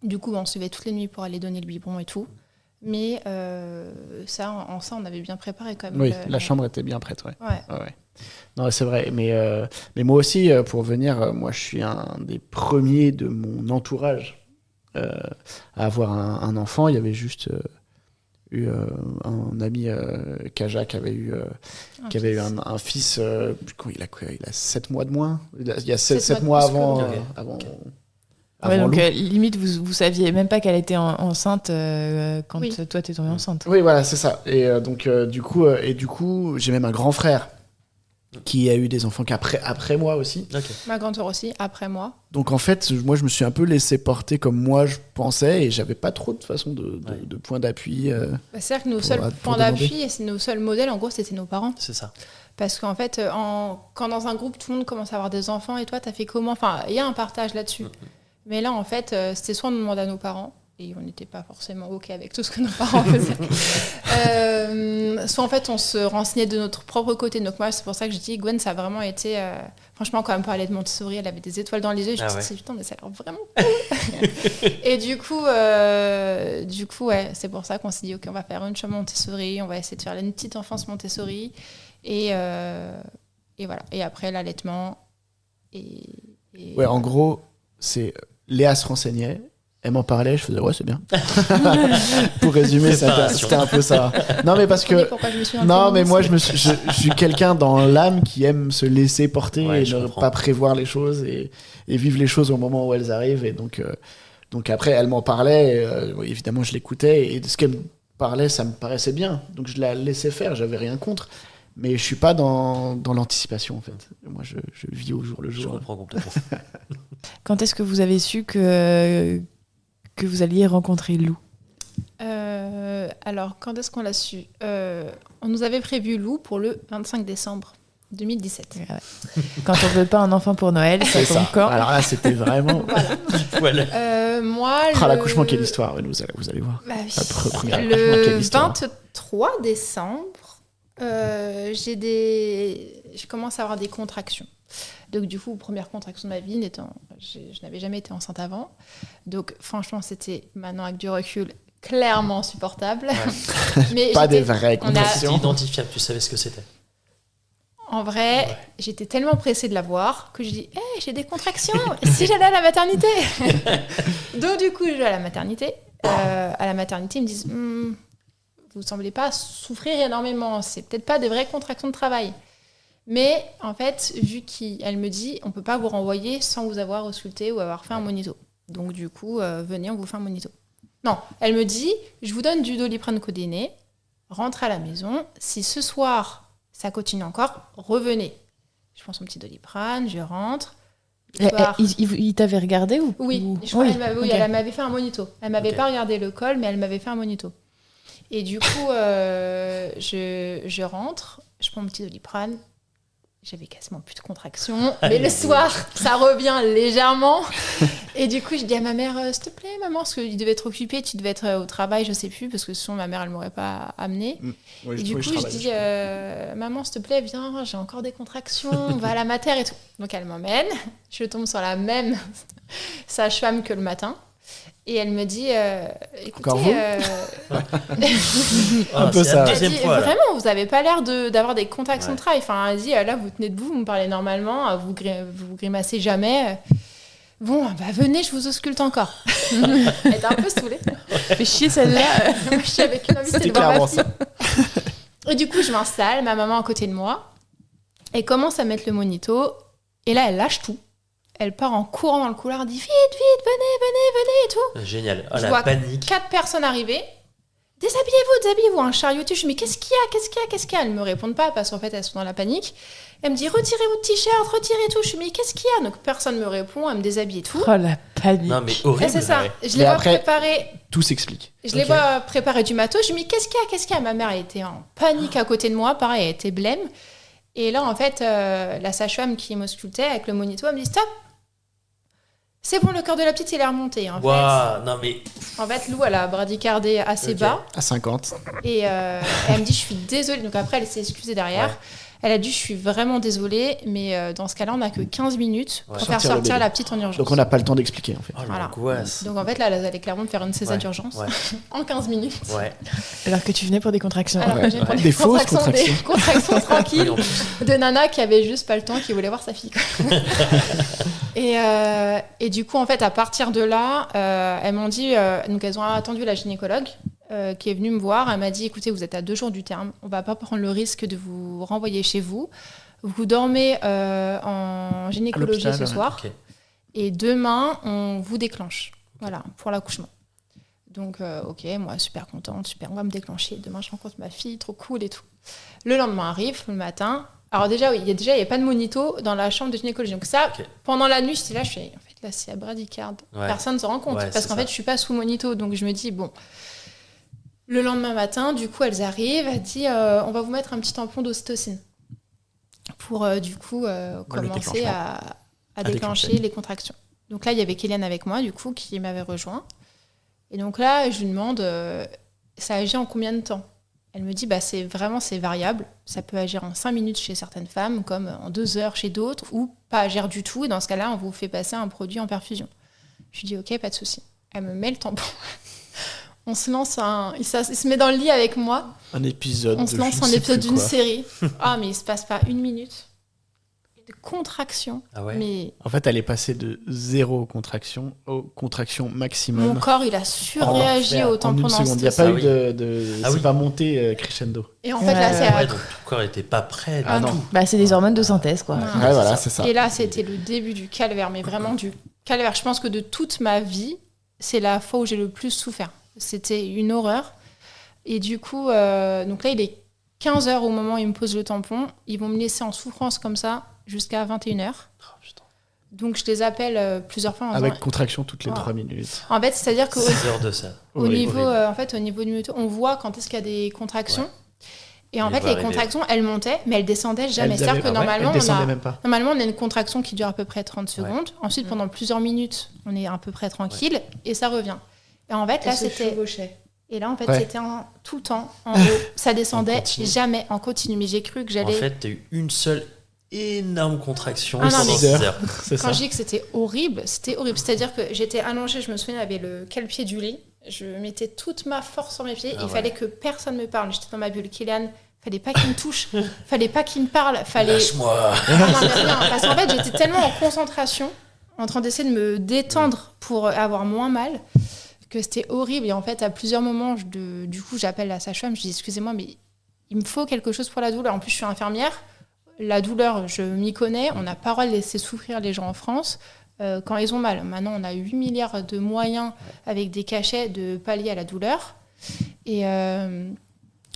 [SPEAKER 4] Du coup, on se levait toutes les nuits pour aller donner le biberon et tout. Mais ça, on avait bien préparé quand même.
[SPEAKER 3] Oui, la chambre était bien prête, ouais.
[SPEAKER 4] Ouais.
[SPEAKER 3] Non, c'est vrai. Mais moi aussi, pour venir, moi, je suis un des premiers de mon entourage à avoir un enfant. Il y avait juste eu un ami, Kaja, qui avait eu un fils. Il a 7 mois de moins. Il y a 7 mois avant.
[SPEAKER 1] Ouais, donc limite, vous saviez même pas qu'elle était enceinte quand toi t'es tombée enceinte.
[SPEAKER 3] Oui, voilà, c'est ça. Et donc du coup, j'ai même un grand frère qui a eu des enfants après moi aussi.
[SPEAKER 2] Okay.
[SPEAKER 4] Ma grande sœur aussi, après moi.
[SPEAKER 3] Donc en fait, moi je me suis un peu laissé porter comme moi je pensais et j'avais pas trop de façon de point d'appui.
[SPEAKER 4] C'est-à-dire que nos seuls points d'appui et nos seuls modèles, en gros, c'était nos parents.
[SPEAKER 2] C'est ça.
[SPEAKER 4] Parce qu'en fait, quand dans un groupe, tout le monde commence à avoir des enfants et toi, t'as fait comment ? Enfin, il y a un partage là-dessus. Mais là, en fait, c'était soit on demandait à nos parents, et on n'était pas forcément OK avec tout ce que nos parents faisaient, soit en fait, on se renseignait de notre propre côté. Donc moi, c'est pour ça que je dis, Gwen, ça a vraiment été... franchement, quand elle me parlait de Montessori, elle avait des étoiles dans les yeux. Je me disais, putain, mais ça a l'air vraiment cool. Et du coup, ouais, c'est pour ça qu'on s'est dit, OK, on va faire une chambre Montessori, on va essayer de faire une petite enfance Montessori. Et voilà. Et après, l'allaitement.
[SPEAKER 3] Ouais, en gros, c'est... Léa se renseignait, elle m'en parlait, je faisais ouais, c'est bien. Pour résumer, c'était un peu ça. Non, mais parce que moi je suis quelqu'un dans l'âme qui aime se laisser porter et ne pas prévoir les choses et vivre les choses au moment où elles arrivent. Et donc après, elle m'en parlait, évidemment je l'écoutais et de ce qu'elle me parlait, ça me paraissait bien. Donc je la laissais faire, j'avais rien contre. Mais je suis pas dans l'anticipation en fait. Moi je vis au jour le jour.
[SPEAKER 2] Je comprends complètement.
[SPEAKER 1] Quand est-ce que vous avez su que vous alliez rencontrer Lou ?
[SPEAKER 4] Alors, quand est-ce qu'on l'a su ? On nous avait prévu Lou pour le 25 décembre 2017.
[SPEAKER 1] Ouais. Quand on veut pas un enfant pour Noël, ça tombe quand ?
[SPEAKER 3] Alors là, c'était vraiment...
[SPEAKER 4] Moi,
[SPEAKER 3] l'accouchement, quelle histoire, vous allez voir.
[SPEAKER 4] Bah,
[SPEAKER 3] le
[SPEAKER 4] 23 décembre, je commence à avoir des contractions. Donc du coup, première contraction de ma vie, je n'avais jamais été enceinte avant. Donc franchement, c'était, maintenant avec du recul, clairement supportable.
[SPEAKER 2] Ouais.
[SPEAKER 3] Mais pas des vraies contractions.
[SPEAKER 2] C'était identifiable, tu savais ce que c'était.
[SPEAKER 4] En vrai, j'étais tellement pressée de l'avoir que je dis hey, j'ai des contractions, si j'allais à la maternité. Donc du coup, je vais à la maternité. À la maternité, ils me disent vous ne semblez pas souffrir énormément, c'est peut-être pas des vraies contractions de travail. Mais en fait, vu qu'elle me dit, on ne peut pas vous renvoyer sans vous avoir ausculté ou avoir fait un monito. Donc du coup, venez, on vous fait un monito. Non, elle me dit, je vous donne du Doliprane codéiné, rentrez à la maison. Si ce soir, ça continue encore, revenez. Je prends son petit Doliprane, je rentre.
[SPEAKER 1] Il t'avait regardé ou
[SPEAKER 4] Oui, je crois elle m'avait fait un monito. Elle m'avait pas regardé le col, mais elle m'avait fait un monito. Et du coup, je rentre, je prends mon petit Doliprane. J'avais quasiment plus de contractions, mais le soir, ça revient légèrement. Et du coup, je dis à ma mère, s'il te plaît, maman, parce qu'il devait être occupé, tu devais être au travail, je sais plus, parce que sinon ma mère, elle m'aurait pas amenée. Et du coup, je dis, maman, s'il te plaît, viens, j'ai encore des contractions, on va à la mater et tout. Donc elle m'emmène, je tombe sur la même sage-femme que le matin. Et elle me dit, écoutez,
[SPEAKER 3] un peu ça.
[SPEAKER 4] Elle dit, vraiment, vous n'avez pas l'air d'avoir des contractions de travail. Enfin, elle dit, là, vous tenez debout, vous me parlez normalement, vous grimacez jamais. Bon, bah venez, je vous ausculte encore. Elle était un peu saoulée.
[SPEAKER 1] Fait chier celle-là.
[SPEAKER 4] J'avais qu'une envie, c'était de voir ma fille. Et du coup, je m'installe, ma maman à côté de moi. Elle commence à mettre le monito. Et là, elle lâche tout. Elle part en courant dans le couloir, dit vite, venez et tout.
[SPEAKER 2] Génial.
[SPEAKER 4] Je vois
[SPEAKER 2] panique.
[SPEAKER 4] 4 personnes arriver. Déshabillez-vous, un chariotu. Je dis mais qu'est-ce qu'il y a Elles me répondent pas parce qu'en fait elles sont dans la panique. Elle me dit retirez votre t-shirt, retirez tout. Je dis mais qu'est-ce qu'il y a Donc personne me répond, elle me déshabille et tout.
[SPEAKER 1] Oh la panique.
[SPEAKER 2] Non mais horrible.
[SPEAKER 4] Et c'est ça. Je l'ai pas préparé.
[SPEAKER 3] Tout s'explique.
[SPEAKER 4] Je l'ai pas préparé du matos. Je dis mais qu'est-ce qu'il y a Ma mère elle était en panique à côté de moi, pareil, elle était blême. Et là en fait la sage-femme qui m'auscultait avec le monito, elle me dit stop. C'est bon, le cœur de la petite, il est remonté. En fait, Lou, elle a bradycardé assez bas.
[SPEAKER 3] À 50.
[SPEAKER 4] Et elle me dit, je suis désolée. Donc après, elle s'est excusée derrière. Ouais. Elle a dit, je suis vraiment désolée, mais dans ce cas-là, on n'a que 15 minutes pour faire sortir la petite en urgence.
[SPEAKER 3] Donc on n'a pas le temps d'expliquer, en fait.
[SPEAKER 2] Oh, l'angoisse.
[SPEAKER 4] Donc en fait, là, elle allait clairement me faire une césarienne d'urgence en 15 minutes.
[SPEAKER 2] Ouais.
[SPEAKER 1] Alors que tu venais pour des contractions.
[SPEAKER 4] Alors que je venais pour des fausses contractions. Des contractions tranquilles de nana qui avait juste pas le temps, qui voulait voir sa fille. Et du coup, en fait, à partir de là, elles m'ont dit, donc elles ont attendu la gynécologue qui est venue me voir. Elle m'a dit, écoutez, vous êtes à 2 jours du terme, on va pas prendre le risque de vous renvoyer chez vous. Vous dormez en gynécologie ce soir. Okay. Et demain, on vous déclenche. Voilà, pour l'accouchement. Donc, ok, moi, super contente, super, on va me déclencher. Demain, je rencontre ma fille, trop cool et tout. Le lendemain arrive, le matin. Alors déjà, oui, il n'y a pas de monito dans la chambre de gynécologie. Donc ça, pendant la nuit, j'étais là, je fais, en fait, là, c'est à bradycarde. Personne ne se rend compte. Parce qu'en fait, je ne suis pas sous monito. Donc je me dis, bon. Le lendemain matin, du coup, elles arrivent. Elle dit, on va vous mettre un petit tampon d'ocytocine pour, du coup, commencer à déclencher les contractions. Donc là, il y avait Kéliane avec moi, du coup, qui m'avait rejoint. Et donc là, je lui demande, ça agit en combien de temps ? Elle me dit, c'est variable. Ça peut agir en 5 minutes chez certaines femmes, comme en 2 heures chez d'autres, ou pas agir du tout. Et dans ce cas-là, on vous fait passer un produit en perfusion. Je lui dis, ok, pas de souci. Elle me met le tampon. On se lance il se met dans le lit avec moi.
[SPEAKER 3] Un épisode.
[SPEAKER 4] On se lance un épisode d'une série. Mais il se passe pas 1 minute. De contraction.
[SPEAKER 2] Ah ouais.
[SPEAKER 4] Mais
[SPEAKER 3] en fait, elle est passée de 0 contraction aux contractions maximum.
[SPEAKER 4] Mon corps, il a surréagi au tampon dans
[SPEAKER 3] Il n'y a pas eu c'est pas monté crescendo.
[SPEAKER 4] Et en fait, là, c'est...
[SPEAKER 2] donc ton corps n'était pas prêt.
[SPEAKER 3] Ah non.
[SPEAKER 1] C'est des hormones de synthèse, quoi.
[SPEAKER 3] Ouais, voilà, c'est ça.
[SPEAKER 4] Et là, c'était le début du calvaire, mais vraiment du calvaire. Je pense que de toute ma vie, c'est la fois où j'ai le plus souffert. C'était une horreur. Et du coup, donc là, il est 15h au moment où ils me posent le tampon. Ils vont me laisser en souffrance comme ça jusqu'à 21h.
[SPEAKER 2] Oh, putain.
[SPEAKER 4] Donc je les appelle plusieurs fois en
[SPEAKER 3] avec contraction toutes les 3 minutes.
[SPEAKER 4] En fait, c'est-à-dire que
[SPEAKER 2] 6 heures de ça.
[SPEAKER 4] Au niveau du moto, on voit quand est-ce qu'il y a des contractions. Ouais. Et en fait, les contractions, elles montaient, mais elles descendaient jamais. C'est-à-dire que normalement, on a une contraction qui dure à peu près 30 secondes. Ouais. Ensuite, pendant plusieurs minutes, on est à peu près tranquille et ça revient. Et en fait, là, c'était... Et là, en fait, c'était tout le temps en haut. Ça descendait jamais en continu. Mais j'ai cru que j'allais...
[SPEAKER 2] En fait, t'as eu une seule énorme contraction
[SPEAKER 4] pendant
[SPEAKER 2] 6 heures.
[SPEAKER 4] Quand je dis que c'était horrible. C'est-à-dire que j'étais allongée, je me souviens, avec le cale-pied du lit. Je mettais toute ma force sur mes pieds. Il fallait que personne me parle. J'étais dans ma bulle. Kéliane, fallait pas qu'il me touche. Fallait pas qu'il me parle.
[SPEAKER 2] Lâche-moi.
[SPEAKER 4] Parce qu'en fait, j'étais tellement en concentration, en train d'essayer de me détendre pour avoir moins mal, que c'était horrible. Et en fait, à plusieurs moments, du coup, j'appelle la sage-femme, je dis, excusez-moi, mais il me faut quelque chose pour la douleur. En plus, je suis infirmière. La douleur, je m'y connais. On n'a pas le droit de laisser souffrir les gens en France quand ils ont mal. Maintenant, on a 8 milliards de moyens avec des cachets de pallier à la douleur. Et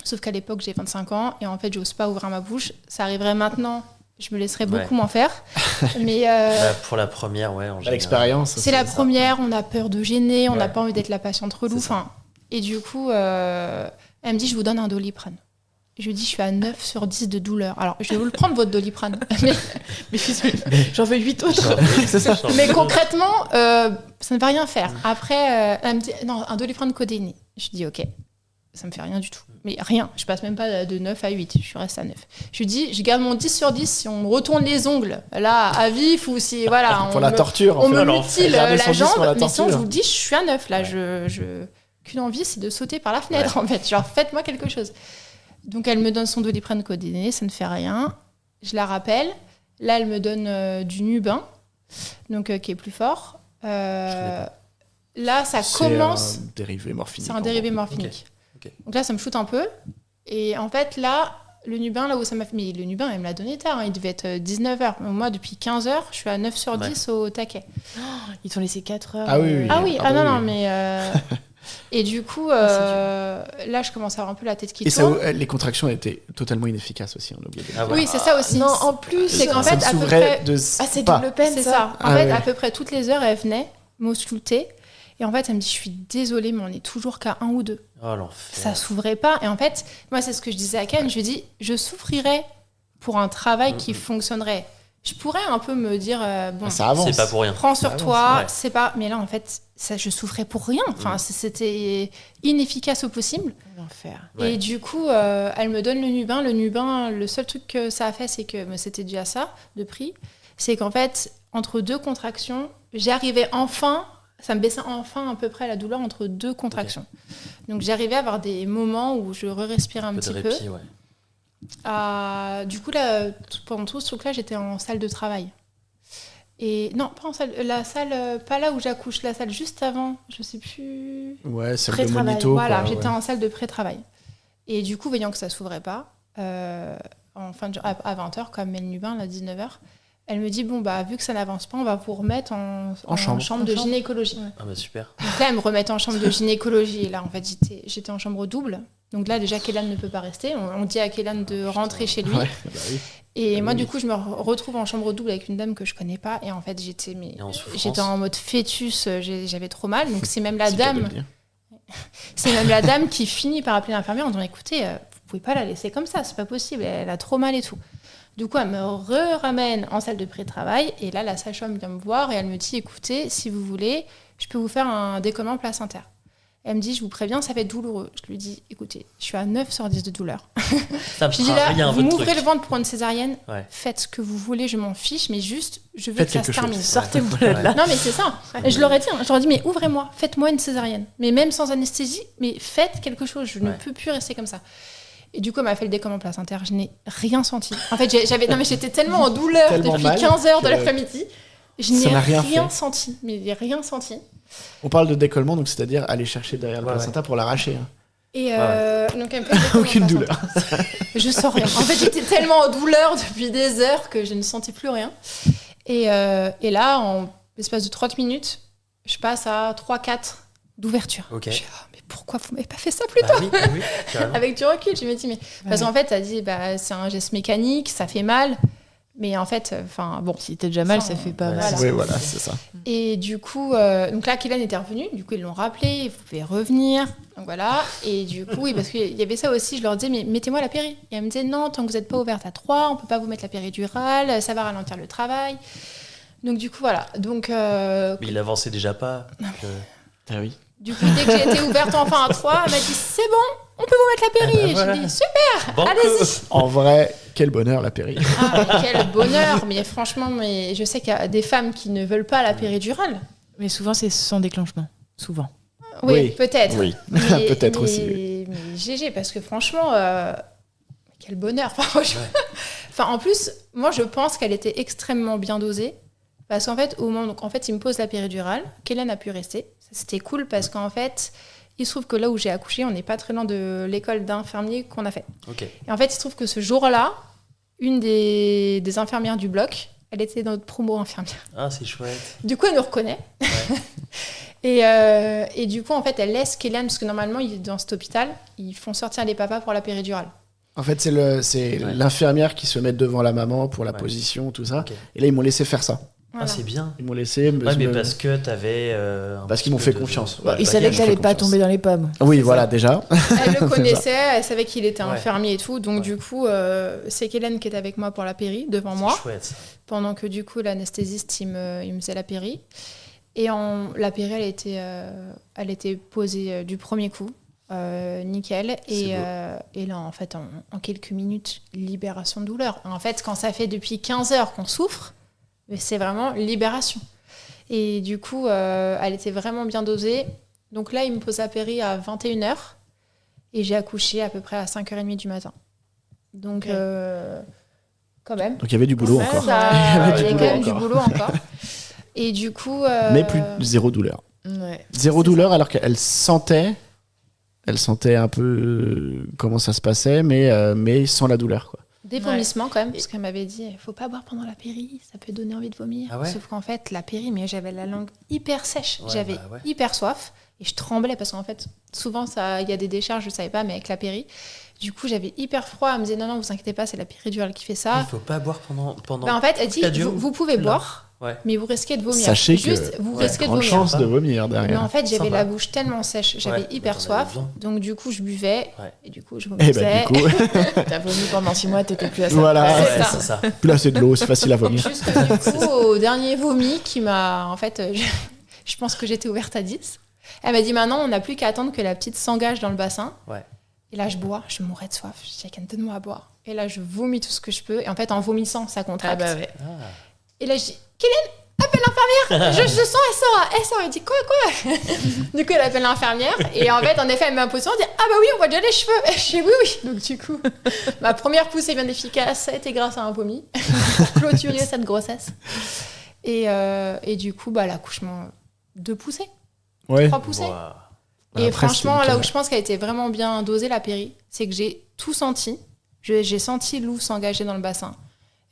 [SPEAKER 4] sauf qu'à l'époque, j'ai 25 ans. Et en fait, j'ose pas ouvrir ma bouche. Ça arriverait maintenant. Je me laisserais beaucoup m'en faire. Mais
[SPEAKER 2] pour la première, en général.
[SPEAKER 3] L'expérience.
[SPEAKER 4] C'est la première, on a peur de gêner, on n'a pas envie d'être la patiente relou. Et du coup, elle me dit, je vous donne un Doliprane. Je lui dis, je suis à 9 sur 10 de douleur. Alors, je vais vous le prendre, votre Doliprane. mais j'en veux 8 autres. Mais concrètement, ça ne va rien faire. Après, elle me dit, non, un Doliprane codéiné. Je lui dis, ok. Ça me fait rien du tout. Mais rien. Je passe même pas de 9 à 8. Je reste à 9. Je lui dis, je garde mon 10 sur 10 si on me retourne les ongles, là, à vif, ou si, voilà.
[SPEAKER 3] Pour la torture,
[SPEAKER 4] on me mutile la jambe. Mais sinon, je vous dis, je suis à 9, là. Qu'une envie, c'est de sauter par la fenêtre, en fait. Genre, faites-moi quelque chose. Donc, elle me donne son Doliprane codéiné, ça ne fait rien. Je la rappelle. Là, elle me donne du Nubin, donc qui est plus fort. Là, ça commence...
[SPEAKER 3] C'est un dérivé morphinique.
[SPEAKER 4] C'est un dérivé morphinique. Okay. Donc là, ça me shoot un peu. Et en fait, là, le Nubin, là où ça m'a fait... Mais le Nubin, elle me l'a donné tard. Il devait être 19h. Moi, depuis 15h, je suis à 9 sur 10 au taquet.
[SPEAKER 1] Oh, ils t'ont laissé 4 heures.
[SPEAKER 3] Ah oui.
[SPEAKER 4] Non, mais... Et du coup, là, je commence à avoir un peu la tête qui tourne.
[SPEAKER 3] Et les contractions étaient totalement inefficaces aussi, on oublie.
[SPEAKER 4] Oui, c'est ça aussi.
[SPEAKER 1] Non, en plus,
[SPEAKER 4] c'est qu'en fait, à peu près...
[SPEAKER 1] c'est double peine,
[SPEAKER 4] ça. En fait, à peu près toutes les heures, elle venait m'ausculter. Et en fait, elle me dit, je suis désolée, mais on est toujours qu'à 1 ou 2.
[SPEAKER 2] Oh, l'enfer.
[SPEAKER 4] Ça s'ouvrait pas. Et en fait, moi, c'est ce que je disais à Ken. Je lui dis, je souffrirais pour un travail qui fonctionnerait. je pourrais un peu me dire bon,
[SPEAKER 3] ça avance.
[SPEAKER 2] C'est pas pour rien.
[SPEAKER 4] Prends sur
[SPEAKER 3] avance,
[SPEAKER 4] toi,
[SPEAKER 2] ouais.
[SPEAKER 4] c'est pas. Mais là, en fait, ça, je souffrais pour rien. Enfin, c'était inefficace au possible.
[SPEAKER 1] L'enfer.
[SPEAKER 2] Ouais.
[SPEAKER 4] Et du coup, elle me donne le Nubin. Le Nubin, le seul truc que ça a fait, c'est que c'était déjà ça de prix. C'est qu'en fait, entre 2 contractions, j'arrivais enfin. Ça me baissait enfin à peu près la douleur entre 2 contractions. Donc j'arrivais à avoir des moments où je respirais un petit peu.
[SPEAKER 2] Répit, ouais.
[SPEAKER 4] Du coup, là, pendant tout ce truc-là, j'étais en salle de travail. Et non, pas en salle, la salle, pas là où j'accouche, la salle juste avant, je sais plus.
[SPEAKER 3] Ouais, salle de
[SPEAKER 1] Pré-travail.
[SPEAKER 3] monito.
[SPEAKER 4] Voilà,
[SPEAKER 3] quoi,
[SPEAKER 4] j'étais
[SPEAKER 3] ouais.
[SPEAKER 4] en salle de pré-travail. Et du coup, voyant que ça s'ouvrait pas, à 20h, comme met le Nubin, à 19h, elle me dit, bon, bah, vu que ça n'avance pas, on va vous remettre en chambre de gynécologie.
[SPEAKER 1] Ouais.
[SPEAKER 2] Ah bah super.
[SPEAKER 4] Donc là, elle me remettait en chambre de gynécologie. Et là, en fait, j'étais en chambre double. Donc là, déjà, Kélan ne peut pas rester. On dit à Kélan de rentrer chez lui.
[SPEAKER 3] Ouais, bah oui.
[SPEAKER 4] Et moi, du coup, je me retrouve en chambre double avec une dame que je connais pas. Et en fait, j'étais en mode fœtus. J'avais trop mal. Donc c'est même la
[SPEAKER 3] C'est le cas de
[SPEAKER 4] dame.
[SPEAKER 3] le dire.
[SPEAKER 4] C'est même la dame qui finit par appeler l'infirmière en disant, écoutez, vous pouvez pas la laisser comme ça. C'est pas possible. Elle a trop mal et tout. Du coup, elle me ramène en salle de pré-travail. Et là, la sage-femme vient me voir et elle me dit, écoutez, si vous voulez, je peux vous faire un décollement placentaire. Elle me dit, je vous préviens, ça va être douloureux. Je lui dis, écoutez, je suis à 9 sur 10 de douleur.
[SPEAKER 2] Ça me
[SPEAKER 4] Je dis
[SPEAKER 2] fera
[SPEAKER 4] là,
[SPEAKER 2] rien,
[SPEAKER 4] vous
[SPEAKER 2] votre
[SPEAKER 4] m'ouvrez
[SPEAKER 2] truc.
[SPEAKER 4] le ventre pour une césarienne,
[SPEAKER 2] Ouais.
[SPEAKER 4] faites ce que vous voulez, je m'en fiche, mais juste, je veux
[SPEAKER 3] Faites
[SPEAKER 4] que ça se
[SPEAKER 3] quelque chose.
[SPEAKER 4] termine.
[SPEAKER 1] Sortez-vous de là.
[SPEAKER 4] Non, mais c'est ça. Et je leur ai dit, je leur ai dit, mais ouvrez-moi, faites-moi une césarienne. Mais même sans anesthésie, mais faites quelque chose, je ne peux plus rester comme ça. Et du coup, elle m'a fait le décollement placentaire, je n'ai rien senti. En fait, j'étais tellement en douleur
[SPEAKER 3] Tellement
[SPEAKER 4] depuis
[SPEAKER 3] mal
[SPEAKER 4] 15 heures de
[SPEAKER 3] que
[SPEAKER 4] l'après-midi, je
[SPEAKER 3] ça
[SPEAKER 4] n'ai
[SPEAKER 3] n'a rien
[SPEAKER 4] rien
[SPEAKER 3] fait.
[SPEAKER 4] senti. Mais rien senti.
[SPEAKER 3] On parle de décollement, donc c'est-à-dire aller chercher derrière le
[SPEAKER 2] Ouais,
[SPEAKER 3] placenta pour l'arracher. Hein.
[SPEAKER 4] Et donc, elle me fait le décollement
[SPEAKER 3] Aucune
[SPEAKER 4] placentaire.
[SPEAKER 3] douleur.
[SPEAKER 4] Je sens rien. En fait, j'étais tellement en douleur depuis des heures que je ne sentais plus rien. Et là, en l'espace de 30 minutes, je passe à 3-4 d'ouverture.
[SPEAKER 2] Ok.
[SPEAKER 4] Je dis, oh, mais pourquoi vous m'avez pas fait ça plus tôt?
[SPEAKER 2] Bah oui, carrément.
[SPEAKER 4] Avec du recul, je me dis, mais... Parce qu'en fait, ça dit, bah, c'est un geste mécanique, ça fait mal. Mais en fait, bon.
[SPEAKER 1] Si t'es déjà mal,
[SPEAKER 4] Ça,
[SPEAKER 1] ça fait pas
[SPEAKER 2] ouais,
[SPEAKER 1] mal.
[SPEAKER 3] Oui, voilà, c'est ça.
[SPEAKER 4] Et du coup, donc là, Kélan était revenu. Du coup, ils l'ont rappelé, vous pouvez revenir. Donc voilà. Et du coup, oui, parce qu'il y avait ça aussi, je leur disais, mais mettez-moi la péri. Et elle me disait, non, tant que vous n'êtes pas ouverte à 3, on peut pas vous mettre la péridurale, ça va ralentir le travail. Donc du coup, voilà. Donc,
[SPEAKER 2] Mais il avançait déjà pas. donc,
[SPEAKER 3] Ah oui.
[SPEAKER 4] du coup, dès que j'ai été ouverte enfin à 3, elle m'a dit, c'est bon, on peut vous mettre la péri.
[SPEAKER 2] Ah bah
[SPEAKER 4] Et
[SPEAKER 2] voilà.
[SPEAKER 4] j'ai dit, super,
[SPEAKER 2] Banco.
[SPEAKER 4] allez-y.
[SPEAKER 3] En vrai, quel bonheur la péri.
[SPEAKER 4] Ah, mais quel bonheur. Mais franchement, je sais qu'il y a des femmes qui ne veulent pas la péridurale.
[SPEAKER 1] Mais souvent, c'est sans déclenchement. Souvent.
[SPEAKER 4] Oui,
[SPEAKER 3] Oui.
[SPEAKER 4] peut-être.
[SPEAKER 3] Oui,
[SPEAKER 4] Mais-
[SPEAKER 3] peut-être
[SPEAKER 4] mais-
[SPEAKER 3] aussi. Oui.
[SPEAKER 4] Mais GG, parce que franchement, quel bonheur. Enfin, en plus, moi, je pense qu'elle était extrêmement bien dosée. Parce qu'en fait, au moment, donc, en fait, il me pose la péridurale. Kélan a pu rester. Ça, c'était cool parce qu'en fait, il se trouve que là où j'ai accouché, on n'est pas très loin de l'école d'infirmiers qu'on a fait.
[SPEAKER 2] Ok.
[SPEAKER 4] Et en fait, il se trouve que ce jour-là, une des infirmières du bloc, elle était dans notre promo infirmière.
[SPEAKER 2] Ah, c'est chouette.
[SPEAKER 4] Du coup, elle nous reconnaît.
[SPEAKER 2] Ouais.
[SPEAKER 4] Et du coup, en fait, elle laisse Kélan, parce que normalement, dans cet hôpital, ils font sortir les papas pour la péridurale.
[SPEAKER 3] En fait, c'est
[SPEAKER 2] Ouais.
[SPEAKER 3] l'infirmière qui se met devant la maman pour la
[SPEAKER 2] Ouais.
[SPEAKER 3] position, tout ça.
[SPEAKER 2] Ok.
[SPEAKER 3] Et là, ils m'ont laissé faire ça.
[SPEAKER 4] Voilà.
[SPEAKER 2] Ah, c'est bien.
[SPEAKER 3] Ils m'ont laissé.
[SPEAKER 2] Ouais, mais parce que t'avais.
[SPEAKER 3] Parce qu'ils m'ont fait confiance. Ouais,
[SPEAKER 1] Ils
[SPEAKER 3] bah,
[SPEAKER 1] savaient
[SPEAKER 3] ils
[SPEAKER 1] que
[SPEAKER 3] m'ont
[SPEAKER 1] t'allais
[SPEAKER 3] fait
[SPEAKER 1] pas
[SPEAKER 3] confiance.
[SPEAKER 1] tomber dans les pommes.
[SPEAKER 3] Oui,
[SPEAKER 2] C'est
[SPEAKER 3] voilà,
[SPEAKER 2] ça.
[SPEAKER 3] déjà.
[SPEAKER 4] Elle le
[SPEAKER 3] C'est
[SPEAKER 4] connaissait, elle savait qu'il était
[SPEAKER 2] Ouais.
[SPEAKER 4] infirmier et tout. Donc,
[SPEAKER 2] Ouais.
[SPEAKER 4] du coup, c'est Kélan qui était avec moi pour la péri, devant
[SPEAKER 2] C'est
[SPEAKER 4] moi.
[SPEAKER 2] chouette.
[SPEAKER 4] Pendant que, du coup, l'anesthésiste, il me faisait la péri. Et la péri, elle était posée du premier coup. Nickel.
[SPEAKER 2] C'est beau.
[SPEAKER 4] Et là, en fait, en quelques minutes, libération de douleur. En fait, quand ça fait depuis 15 heures qu'on souffre, c'est vraiment libération. Et du coup, elle était vraiment bien dosée. Donc là, il me pose la péri à 21h et j'ai accouché à peu près à 5h30 du matin. Donc, quand même.
[SPEAKER 3] Donc il y avait du boulot
[SPEAKER 4] Ouais,
[SPEAKER 3] encore.
[SPEAKER 4] ça-
[SPEAKER 3] Il y avait
[SPEAKER 4] il y a
[SPEAKER 3] du
[SPEAKER 4] quand
[SPEAKER 3] boulot
[SPEAKER 4] même du
[SPEAKER 3] encore.
[SPEAKER 4] boulot encore. Et du coup...
[SPEAKER 3] Mais zéro douleur.
[SPEAKER 1] Ouais.
[SPEAKER 3] Zéro
[SPEAKER 4] C'est
[SPEAKER 3] douleur alors qu'elle sentait un peu comment ça se passait, mais sans la douleur, quoi.
[SPEAKER 4] Des vomissements quand même, parce qu'elle m'avait dit il faut pas boire pendant la péri, ça peut donner envie de vomir.
[SPEAKER 2] Ah ouais.
[SPEAKER 4] Sauf qu'en fait, la péri, mais j'avais la langue hyper sèche,
[SPEAKER 2] Ouais,
[SPEAKER 4] j'avais
[SPEAKER 2] bah ouais.
[SPEAKER 4] hyper soif et je tremblais parce qu'en fait, souvent il y a des décharges, je savais pas, mais avec la péri, du coup, j'avais hyper froid. Elle me disait non, vous inquiétez pas, c'est la péridurale qui fait
[SPEAKER 2] Il
[SPEAKER 4] ça.
[SPEAKER 2] faut pas boire pendant.
[SPEAKER 4] Bah, en fait, elle dit
[SPEAKER 2] la durée
[SPEAKER 4] vous pouvez
[SPEAKER 2] Là.
[SPEAKER 4] boire, mais vous risquez de vomir.
[SPEAKER 3] Sachez
[SPEAKER 4] juste,
[SPEAKER 3] que
[SPEAKER 4] vous risquez de
[SPEAKER 3] grande
[SPEAKER 4] vomir.
[SPEAKER 3] chance de vomir
[SPEAKER 4] Mais
[SPEAKER 3] derrière.
[SPEAKER 4] en fait, j'avais
[SPEAKER 2] Sympa.
[SPEAKER 4] la bouche tellement sèche, j'avais hyper soif, donc du coup, je buvais, et du coup, je
[SPEAKER 3] Et
[SPEAKER 4] vomissais.
[SPEAKER 3] du coup,
[SPEAKER 1] T'as vomi pendant 6 mois, t'étais plus à ça.
[SPEAKER 3] voilà,
[SPEAKER 4] C'est ça.
[SPEAKER 3] plus là c'est de l'eau, c'est facile à vomir.
[SPEAKER 4] Jusque du coup, au dernier vomi qui m'a... En fait, je pense que j'étais ouverte à 10. Elle m'a dit, maintenant, on n'a plus qu'à attendre que la petite s'engage dans le bassin.
[SPEAKER 2] Ouais.
[SPEAKER 4] Et là, je bois, je mourais de soif. Je dis, il y a qu'un peu de moi à boire. Et là, je vomis tout ce que je peux. Et en fait, en vomissant, ça contracte.
[SPEAKER 1] Ah bah ouais.
[SPEAKER 4] Et là, je dis, Kylian, appelle l'infirmière. Je sens, elle sort. Elle dit, quoi Du coup, elle appelle l'infirmière. Et en fait, en effet, elle met un position. Elle dit, ah bah oui, on voit déjà les cheveux. Et je dis, oui. Donc du coup, ma première poussée bien efficace, ça a été grâce à un vomi pour clôturer cette grossesse. Et du coup, l'accouchement, 2 poussées,
[SPEAKER 3] Ouais.
[SPEAKER 4] 3 poussées. Et
[SPEAKER 3] Après,
[SPEAKER 4] franchement,
[SPEAKER 3] c'était
[SPEAKER 4] là où
[SPEAKER 3] nickel.
[SPEAKER 4] je pense qu'elle a été vraiment bien dosée, la péri, c'est que j'ai tout senti. J'ai senti Lou s'engager dans le bassin.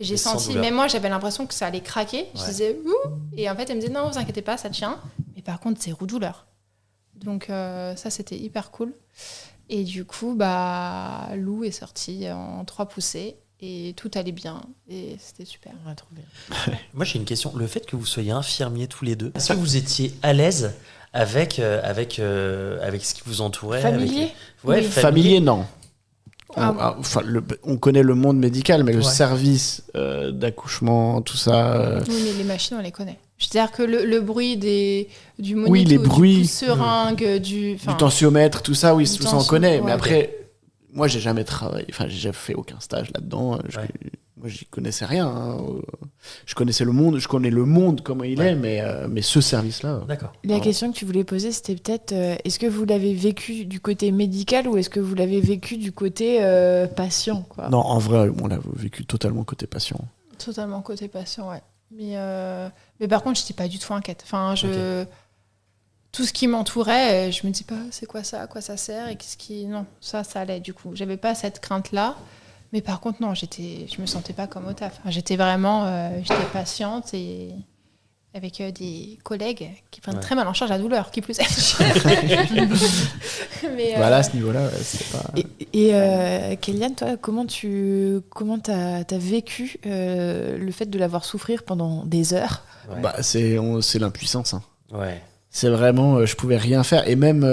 [SPEAKER 4] J'ai
[SPEAKER 2] Et sans
[SPEAKER 4] senti,
[SPEAKER 2] douleur.
[SPEAKER 4] même moi, j'avais l'impression que ça allait craquer. Je disais, ouh. Et en fait, elle me disait, non, vous inquiétez pas, ça tient. Mais par contre, c'est roux-douleur. Donc, ça, c'était hyper cool. Et du coup, Lou est sortie en 3 poussées. Et tout allait bien. Et c'était super.
[SPEAKER 1] Ouais, trop bien.
[SPEAKER 2] Moi, j'ai une question. Le fait que vous soyez infirmiers tous les deux, est-ce que vous étiez à l'aise avec ce qui vous entourait
[SPEAKER 1] Familier
[SPEAKER 2] avec... Ouais,
[SPEAKER 4] Oui.
[SPEAKER 3] Familier, non.
[SPEAKER 4] Ah.
[SPEAKER 3] On connaît le monde médical, mais le
[SPEAKER 2] Ouais.
[SPEAKER 3] service d'accouchement, tout ça.
[SPEAKER 4] Oui, mais les machines, on les connaît. C'est-à-dire que le bruit du monito,
[SPEAKER 3] Oui, les bruits.
[SPEAKER 4] du pouce-seringue, du
[SPEAKER 3] tensiomètre, tout ça, oui,
[SPEAKER 4] du
[SPEAKER 3] tout ça on
[SPEAKER 4] tension,
[SPEAKER 3] connaît.
[SPEAKER 4] ouais.
[SPEAKER 3] Mais après, moi, j'ai jamais travaillé, enfin, j'ai jamais fait aucun stage là-dedans.
[SPEAKER 2] Ouais.
[SPEAKER 3] Moi, j'y connaissais rien. Hein. Je connaissais le monde, je connais le monde comment il est, mais ce service-là.
[SPEAKER 2] D'accord.
[SPEAKER 1] La
[SPEAKER 3] Non.
[SPEAKER 1] question que tu voulais poser, c'était peut-être est-ce que vous l'avez vécu du côté médical ou est-ce que vous l'avez vécu du côté patient quoi.
[SPEAKER 3] Non, en vrai, on l'a vécu totalement côté patient.
[SPEAKER 4] Totalement côté patient, ouais. Mais par contre, je n'étais pas du tout inquiète. Enfin, tout ce qui m'entourait, je me dis pas c'est quoi ça, à quoi ça sert et qu'est-ce qui... Non, ça allait du coup. J'avais pas cette crainte-là. Mais par contre, non, je me sentais pas comme au taf. Enfin, j'étais patiente et avec des collègues qui prennent très mal en charge la douleur, qui plus est. Mais,
[SPEAKER 3] Voilà, à ce niveau-là, c'est pas...
[SPEAKER 1] Et Kéliane, toi, comment t'as vécu le fait de l'avoir souffrir pendant des heures?
[SPEAKER 2] Ouais.
[SPEAKER 3] Bah, c'est l'impuissance. Hein.
[SPEAKER 2] Ouais.
[SPEAKER 3] C'est vraiment, je pouvais rien faire. Et même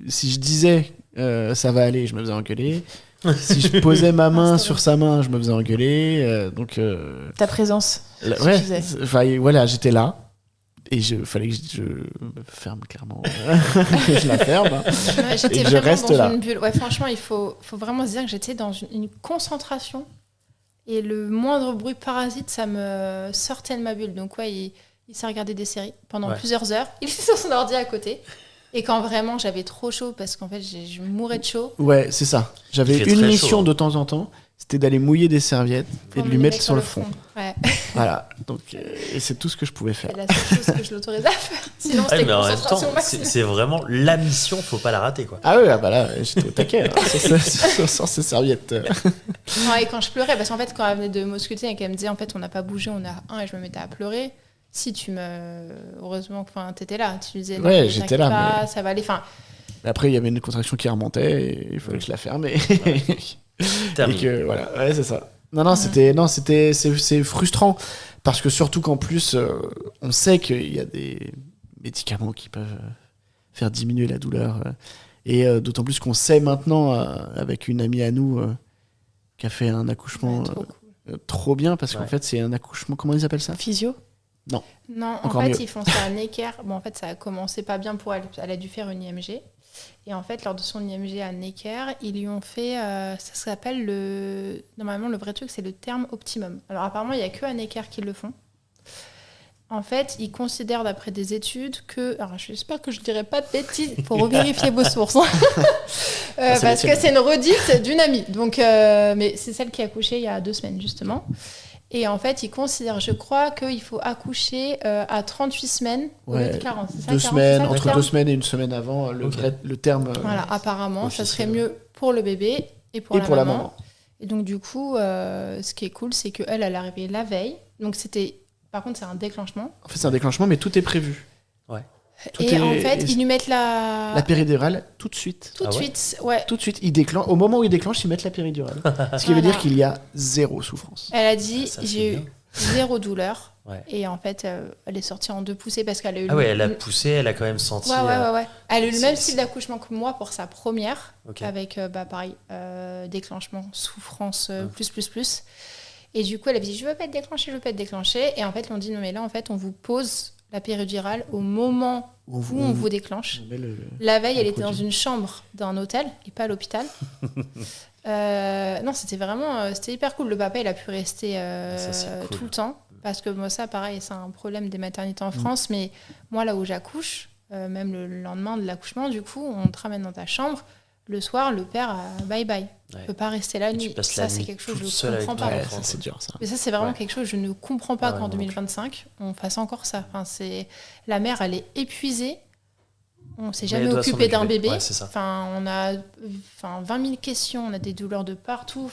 [SPEAKER 3] si je disais ça va aller, je me faisais engueuler. Si je posais ma main sur sa main, je me faisais engueuler. Donc,
[SPEAKER 1] Ta présence
[SPEAKER 3] ouais,
[SPEAKER 1] suffisait.
[SPEAKER 3] enfin, voilà, j'étais là. Et fallait que je me ferme clairement. Je la ferme. Hein.
[SPEAKER 4] Ouais, j'étais
[SPEAKER 3] Et que je
[SPEAKER 4] vraiment
[SPEAKER 3] reste
[SPEAKER 4] dans
[SPEAKER 3] là.
[SPEAKER 4] une bulle. Ouais, franchement, il faut vraiment se dire que j'étais dans une concentration. Et le moindre bruit parasite, ça me sortait de ma bulle. Donc, ouais, il s'est regardé des séries pendant plusieurs heures. Il était sur son ordi à côté. Et quand vraiment j'avais trop chaud, parce qu'en fait, je mourais de chaud.
[SPEAKER 3] Ouais, c'est ça. J'avais
[SPEAKER 2] Il fait
[SPEAKER 3] une
[SPEAKER 2] très
[SPEAKER 3] mission
[SPEAKER 2] chaud, hein.
[SPEAKER 3] de temps en temps. C'était d'aller mouiller des serviettes et de lui mettre sur le front.
[SPEAKER 4] Ouais.
[SPEAKER 3] Voilà. Donc, et c'est tout ce que je pouvais faire.
[SPEAKER 4] C'est la seule chose que je l'autorisais à faire. Sinon,
[SPEAKER 2] Ouais,
[SPEAKER 4] c'était
[SPEAKER 2] mais en même
[SPEAKER 4] concentration
[SPEAKER 2] temps,
[SPEAKER 4] maximum.
[SPEAKER 2] c'est vraiment la mission, faut pas la rater, quoi.
[SPEAKER 3] Ah ouais, bah là, j'étais au taquet. Hein, sur ces serviettes.
[SPEAKER 4] Ouais, et quand je pleurais, parce qu'en fait, quand elle venait de m'ausculter et qu'elle me disait, en fait, on n'a pas bougé, on a un, et je me mettais à pleurer. Si tu me. Heureusement que t'étais là. Tu disais, non,
[SPEAKER 3] Ouais,
[SPEAKER 4] mais
[SPEAKER 3] j'étais
[SPEAKER 4] t'inquiète
[SPEAKER 3] là,
[SPEAKER 4] pas, ça va aller. Enfin,
[SPEAKER 3] Après, il y avait une contraction qui remontait et il fallait que je la ferme. Et
[SPEAKER 2] Terminé.
[SPEAKER 3] que voilà, ouais, c'est ça. C'est frustrant parce que surtout qu'en plus, on sait qu'il y a des médicaments qui peuvent faire diminuer la douleur. Et d'autant plus qu'on sait maintenant, avec une amie à nous qui a fait un accouchement
[SPEAKER 4] ouais, trop cool.
[SPEAKER 3] trop bien, parce qu'en
[SPEAKER 2] Ouais.
[SPEAKER 3] fait, c'est un accouchement, comment ils appellent ça?
[SPEAKER 1] Physio?
[SPEAKER 4] Non, en
[SPEAKER 3] Encore
[SPEAKER 4] fait,
[SPEAKER 3] mieux.
[SPEAKER 4] ils font ça à Necker. Bon, en fait, ça a commencé pas bien pour elle. Elle a dû faire une IMG. Et en fait, lors de son IMG à Necker, ils lui ont fait. Ça s'appelle le. Normalement, le vrai truc, c'est le terme optimum. Alors, apparemment, il n'y a que à Necker qui le font. En fait, ils considèrent, d'après des études, que. Alors, j'espère que je ne dirai pas de bêtises pour vérifier vos sources.
[SPEAKER 3] c'est
[SPEAKER 4] Parce
[SPEAKER 3] les
[SPEAKER 4] que c'est une redite d'une amie. Donc, mais c'est celle qui a accouché il y a 2 semaines, justement. Et en fait, ils considèrent, je crois, qu'il faut accoucher à 38 semaines au lieu de 40. C'est ça,
[SPEAKER 3] 2
[SPEAKER 4] 40,
[SPEAKER 3] semaines,
[SPEAKER 4] c'est ça, le
[SPEAKER 3] entre
[SPEAKER 4] terme
[SPEAKER 3] 2 semaines et une semaine avant, le terme.
[SPEAKER 4] Voilà, apparemment, ça serait
[SPEAKER 3] officiel.
[SPEAKER 4] mieux pour le bébé et pour,
[SPEAKER 3] Et
[SPEAKER 4] la,
[SPEAKER 3] pour
[SPEAKER 4] maman.
[SPEAKER 3] la maman.
[SPEAKER 4] Et donc, du coup, ce qui est cool, c'est qu'elle, elle est arrivée la veille. Donc, par contre, c'est un déclenchement.
[SPEAKER 3] En fait, c'est un déclenchement, mais tout est prévu. Tout
[SPEAKER 4] et
[SPEAKER 3] est-
[SPEAKER 4] en fait,
[SPEAKER 3] et-
[SPEAKER 4] ils lui mettent la
[SPEAKER 3] péridurale, tout de suite.
[SPEAKER 4] tout de
[SPEAKER 2] Ah ouais
[SPEAKER 4] suite. Ouais.
[SPEAKER 3] Tout de suite, au moment où il déclenche, ils mettent la péridurale. Ce qui veut
[SPEAKER 4] Voilà.
[SPEAKER 3] dire qu'il y a zéro souffrance.
[SPEAKER 4] Elle a dit,
[SPEAKER 2] Ça, c'est
[SPEAKER 4] j'ai eu
[SPEAKER 2] bien.
[SPEAKER 4] 0 douleur.
[SPEAKER 2] Ouais.
[SPEAKER 4] Et en fait, elle est sortie en 2 poussées parce qu'elle a eu...
[SPEAKER 2] elle a poussé, elle a quand même senti...
[SPEAKER 4] Ouais. Elle a eu le même style d'accouchement que moi pour sa première, avec, pareil, déclenchement, souffrance, plus. Et du coup, elle avait dit, je veux pas être déclenchée. Et en fait, ils ont dit, non mais là, en fait, on vous pose la péridurale au moment où on vous déclenche. La veille, elle était dans une chambre d'un hôtel et pas à l'hôpital. Non, c'était vraiment... c'était hyper cool. Le papa, il a pu rester tout le temps. Parce que moi, ça, pareil, c'est un problème des maternités en France. Mais moi, là où j'accouche, même le lendemain de l'accouchement, du coup, on te ramène dans ta chambre. Le soir, le père, bye-bye. Il ne peut pas rester la nuit. Ça, c'est quelque chose que je ne comprends pas.
[SPEAKER 3] Ça, c'est dur, ça.
[SPEAKER 4] Mais ça, c'est vraiment quelque chose que je ne comprends pas qu'en 2025, on fasse encore ça. Enfin, la mère, elle est épuisée. On ne s'est jamais occupé d'un bébé.
[SPEAKER 2] Ouais, c'est ça.
[SPEAKER 4] On a 20 000 questions, on a des douleurs de partout.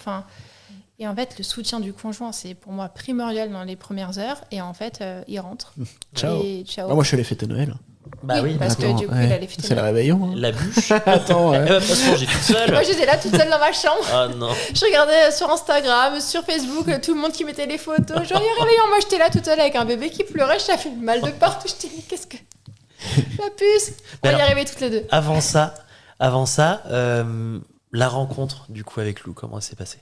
[SPEAKER 4] Et en fait, le soutien du conjoint, c'est pour moi primordial dans les premières heures. Et en fait, il rentre.
[SPEAKER 3] Ciao.
[SPEAKER 4] Et ciao.
[SPEAKER 3] Moi, je fais les fêtes de Noël.
[SPEAKER 4] Oui, parce que du coup, il allait fêter
[SPEAKER 3] c'est le réveillon.
[SPEAKER 2] La bûche.
[SPEAKER 3] Attends,
[SPEAKER 2] Elle va pas se manger toute seule.
[SPEAKER 4] Moi, j'étais là toute seule dans ma chambre.
[SPEAKER 2] Ah non.
[SPEAKER 4] Je regardais sur Instagram, sur Facebook, tout le monde qui mettait les photos. Genre, il y a réveillon. Moi, j'étais là toute seule avec un bébé qui pleurait. Ça fait mal de partout. Je t'ai dit, qu'est-ce que... La puce. On va y arriver toutes les deux.
[SPEAKER 2] Avant ça, la rencontre, du coup, avec Lou, comment ça s'est passé ?